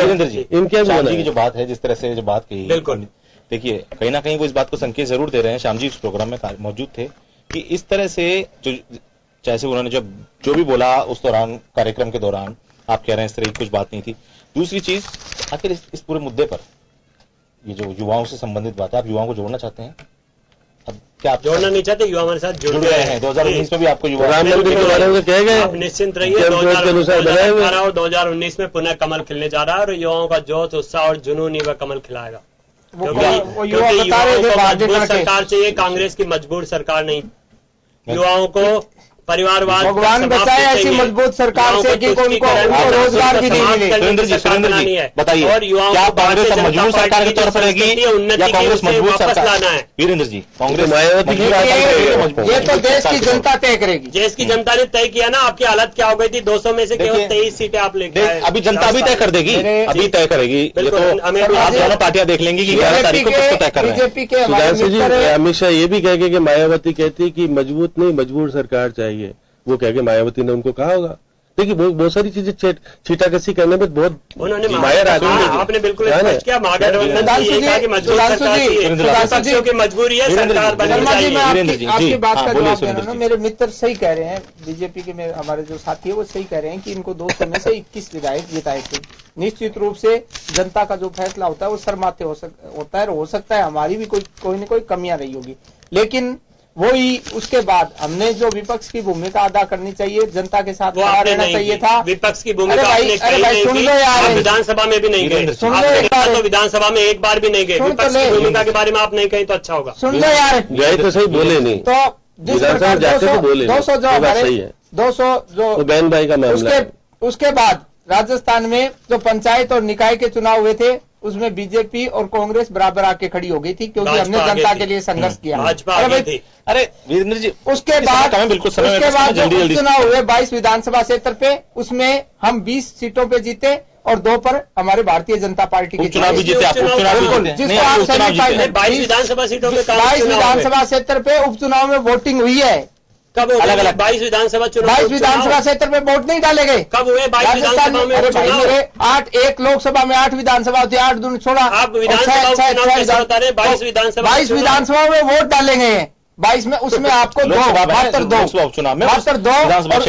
इनके भी बना है। जो बात है, जिस तरह से जो बात कही, बिल्कुल देखिए, कहीं ना कहीं वो इस बात को संकेत जरूर दे रहे हैं। श्याम जी इस प्रोग्राम में मौजूद थे कि इस तरह से जो जैसे उन्होंने जो भी बोला उस दौरान, कार्यक्रम के दौरान, आप कह रहे हैं इस तरह की कुछ बात नहीं थी। दूसरी चीज, आखिर इस पूरे मुद्दे पर ये जो युवाओं से संबंधित बात है, आप युवाओं को जोड़ना चाहते हैं? अब क्या आप जोड़ना नहीं चाहते? युवा हमारे साथ जुड़ गए हैं। 2019 में भी आपको युवा प्रधानमंत्री के बारे में कह गए, आप निश्चिंत रहिए। 2018 और 2019 में पुनः कमल खिलने जा रहा है और युवाओं का जोश, उत्साह और जुनून ही वह कमल खिलाएगा। क्योंकि युवाओं को मजबूत सरकार चाहिए, कांग्रेस की मजबूर सरकार नहीं। युवाओं को परिवारवाद, भगवान बचाए ऐसी मजबूत सरकार से कि उनको रोजगार भी नहीं मिले। सुरेंद्र जी बताइए, क्या कांग्रेस मजबूर सरकार के तौर पर रहेगी या कांग्रेस मजबूत सरकार? वीरेंद्र जी, कांग्रेस ये तो देश की जनता तय करेगी। देश की जनता ने तय किया ना। आपकी हालत क्या हो गई थी? 200 में से केवल 23 सीटें आप लेके आए। अभी जनता भी तय कर देगी, अभी तय करेगी। ये तो आप दोनों पार्टियां देख लेंगी कि 11 तारीख को किसको तय कर रहे हैं। बीजेपी के अमित शाह ये भी कह कि मायावती कहती कि मजबूत नहीं, मजबूर सरकार चाहिए। वो कह के मायावती ने उनको कहा होगा, देखिए बहुत सारी चीजें छीटाकशी करने में बहुत उन्होंने माहिर आदमी है। आपने बिल्कुल स्पष्ट किया, विपक्षियों की मजबूरी है, सरकार बननी चाहिए। आपकी बात का जवाब देना ना, मेरे मित्र सही कह रहे हैं, बीजेपी के हमारे जो साथी है वो सही कह रहे हैं कि इनको 200 में से 21 विधायक जिताए थे। निश्चित रूप से जनता का जो फैसला होता है वो शर्माते होता है, हो सकता है हमारी भी कोई न कोई कमियां रही होगी, लेकिन वही उसके बाद हमने जो विपक्ष की भूमिका अदा करनी चाहिए, जनता के साथ खड़ा रहना चाहिए था। विपक्ष की भूमिका सुन लो यार, विधानसभा में भी नहीं गए, सुन लो तो विधानसभा में एक बार भी नहीं गए। विपक्ष की भूमिका के बारे में आप नहीं कहें तो अच्छा होगा। सुन लो यार, गए तो सही, बोले नहीं, तो जिस प्रकार 200 जो हमारे 200 जो बहन भाई का मामला, उसके बाद राजस्थान में जो पंचायत और निकाय के चुनाव हुए थे उसमें बीजेपी और कांग्रेस बराबर आके खड़ी हो गई थी, क्योंकि हमने जनता के लिए संघर्ष किया। अरे वीरेंद्र जी, उसके बाद चुनाव हुए 22 विधानसभा क्षेत्र पे, उसमें हम 20 सीटों पे जीते और 2 पर हमारे भारतीय जनता पार्टी के चुनाव भी जीते। जिसको आप 22 विधानसभा सीटों पे 22 विधानसभा क्षेत्र पे उपचुनाव में वोटिंग हुई है। कब अलग 22 विधानसभा चुनाव, 22 विधानसभा क्षेत्र में वोट नहीं डाले गए। कब हुए 22 विधानसभा में? अरे भाई मेरे 8 एक लोकसभा में 8 विधानसभा होती है, 8 दूनी 16। आप विधानसभा 22 विधानसभा में वोट डाले गए हैं, 22 में, उसमें आपको मात्र 2 उपचुनाव में, मात्र 2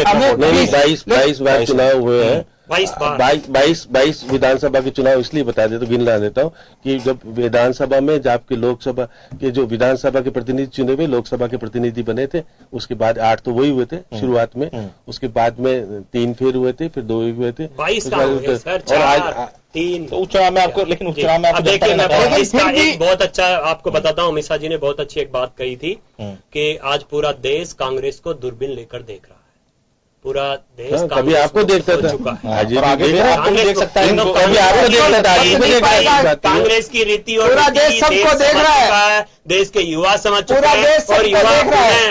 हमें 22 बार चुनाव हुए हैं। 22 विधानसभा के चुनाव इसलिए बता देता हूँ, गिनला देता हूँ कि जब विधानसभा में आपके लोकसभा के जो विधानसभा के प्रतिनिधि चुने हुए लोकसभा के प्रतिनिधि बने थे, उसके बाद 8 तो वही हुए थे शुरुआत में, उसके बाद में 3 फिर हुए थे, फिर 2 हुए थे, 22 और आज 3 उपचुनाव में आपको। लेकिन उपचुनाव में आपको देखिए, मैं इसका एक बहुत अच्छा आपको बताता हूँ, अमित शाह जी ने बहुत अच्छी एक बात कही थी कि आज पूरा देश कांग्रेस को दूरबीन लेकर देख रहा है। पूरा देश कभी आपको देखता था, आज आगे भी आपको देख सकता है, कभी आपको देखता था, कांग्रेस की रीति और पूरा देश सबको देख रहा है, देश के युवा समझ चुके पूरा देश हैं और युवा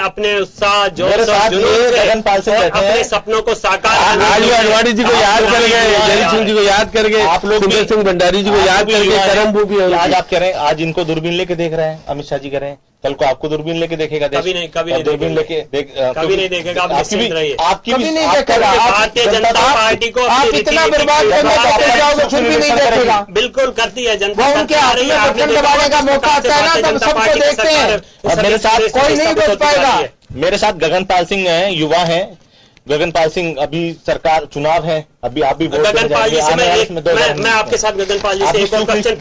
अपने उत्साह जोश और जुनून से अपने सपनों को साकार। आज अडवाणी जी को याद कर गए, जगत सिंह जी को याद कर गए, आप लोग सुंदर सिंह भंडारी जी को याद कर गए, करम भी। आज आप कह रहे हैं आज इनको दूरबीन लेके देख रहे हैं, अमित शाह जी कह रहे हैं, कल को आपको दूरबीन लेके देखेगा। कभी नहीं दूरबीन लेके कभी नहीं देखेगा। आप निश्चिंत रहिए, आपकी भी नहीं देखेगा। भारतीय जनता पार्टी को आप इतना बर्बाद करने जाओगे फिर भी नहीं देखेगा। बिल्कुल करती है जनता, उनके हाथ में बटन दबाने का मौका आता है ना, तब सबको देखते हैं, और मेरे साथ कोई नहीं बच पाएगा। मेरे साथ गगनपाल सिंह हैं, युवा हैं। गगनपाल सिंह, अभी सरकार चुनाव है, अभी आप भी गगनपाल जी से मैं आपके साथ गगनपाल जी से एक और क्वेश्चन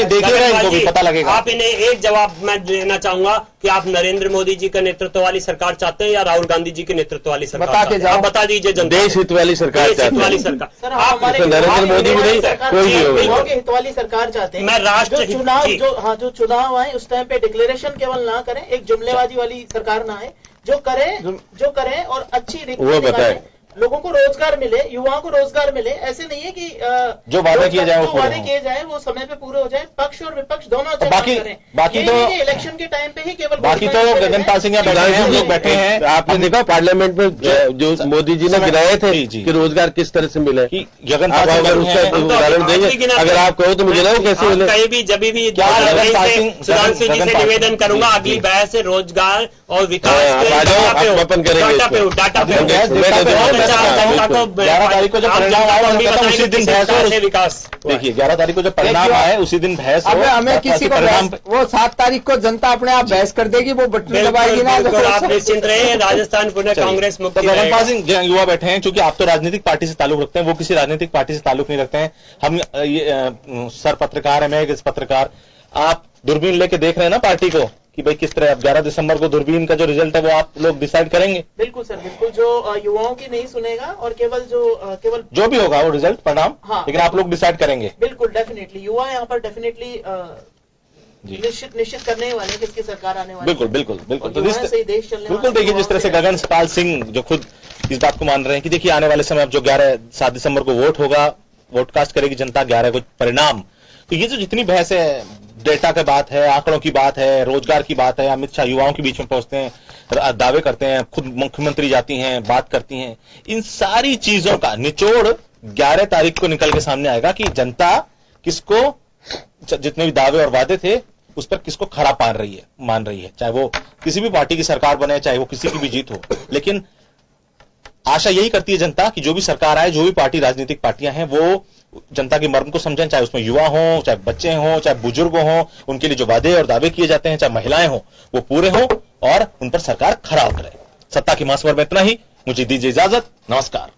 देखिएगा, इनको भी पता लगेगा। आप इन्हें एक जवाब मैं देना चाहूंगा कि आप नरेंद्र मोदी जी का नेतृत्व वाली सरकार चाहते हैं या राहुल गांधी जी के नेतृत्व वाली सरकार? आप बता दीजिए जनता। देश हित वाली सरकार, हित वाली सरकार। आप नरेंद्र मोदी भी नहीं, कोई भी हो, हित वाली सरकार चाहते हैं। मैं राष्ट्र चुनाव जो चुनाव आए उस टाइम पे डिक्लेरेशन केवल ना करें, एक जुमलेबाजी वाली सरकार ना आए, जो करें और अच्छी वो बताएं, लोगों को रोजगार मिले, युवाओं को रोजगार मिले। ऐसे नहीं है कि जो वादे किए जाए वो समय पे पूरे हो जाए। पक्ष और विपक्ष दोनों अच्छा काम करें। बाकी तो इलेक्शन के टाइम पे ही केवल बाकी तो गगनपाल सिंह बैठे हैं। आपने देखा पार्लियामेंट में जो मोदी जी ने गिराए थे कि रोजगार किस तरह से मिले, गगनपाल उसका उदाहरण देंगे अगर आप कहो तो मुझे ना कैसे मिले। कहीं भी जब भी सुधांशु जी से निवेदन करूंगा, अगली बहस से रोजगार और विकास डाटा पे 11 तारीख को जब परिणाम आया उसी दिन बहस, विकास देखिए 11 तारीख को जब परिणाम आए उसी दिन बहस हो। हमें किसी को वो 7 तारीख को जनता अपने आप बहस कर देगी, वो बटन दबाएगी ना। आप निश्चिंत रहे, राजस्थान पुनः कांग्रेस मुक्त। गगनपाल सिंह युवा बैठे हैं, क्योंकि आप तो राजनीतिक पार्टी से ताल्लुक रखते हैं, वो किसी राजनीतिक पार्टी से ताल्लुक नहीं रखते हैं। हम ये सर पत्रकार है, मैं एक पत्रकार। आप दूरबीन लेके देख रहे हैं ना पार्टी को कि भाई किस तरह। अब 11 दिसंबर को दूरबीन का जो रिजल्ट है वो आप लोग डिसाइड करेंगे। बिल्कुल सर, बिल्कुल। जो युवाओं की नहीं सुनेगा और केवल जो भी होगा वो रिजल्ट परिणाम, लेकिन आप लोग डिसाइड करेंगे। बिल्कुल, डेफिनेटली युवा यहाँ पर डेफिनेटली निश्चित करने वाले किसकी सरकार आने वाली। बिल्कुल। सही देश चलने बिल्कुल। देखिए जिस तरह से गगनपाल सिंह जो खुद इस बात को मान रहे हैं कि देखिए आने वाले समय अब जो 7 दिसंबर को वोट होगा, वोट कास्ट करेगी जनता, 11 को परिणाम। तो ये जो जितनी बहस है, डेटा की बात है, आंकड़ों की बात है, रोजगार की बात है, अमित शाह युवाओं के बीच में पहुंचते हैं, दावे करते हैं, खुद मुख्यमंत्री जाती हैं, बात करती हैं, इन सारी चीजों का निचोड़ 11 तारीख को निकल के सामने आएगा कि जनता किसको, जितने भी दावे और वादे थे उस पर किसको खरा मान रही है, चाहे वो किसी भी पार्टी की सरकार बने, चाहे वो किसी की भी जीत हो। लेकिन आशा यही करती है जनता कि जो भी सरकार आए, जो भी पार्टी, राजनीतिक पार्टियां हैं, वो जनता के मर्म को समझें, चाहे उसमें युवा हो, चाहे बच्चे हों, चाहे बुजुर्ग हों, उनके लिए जो वादे और दावे किए जाते हैं, चाहे महिलाएं हों, वो पूरे हों और उन पर सरकार खरा उतरे। सत्ता की मासवर में इतना ही, मुझे दीजिए इजाजत, नमस्कार।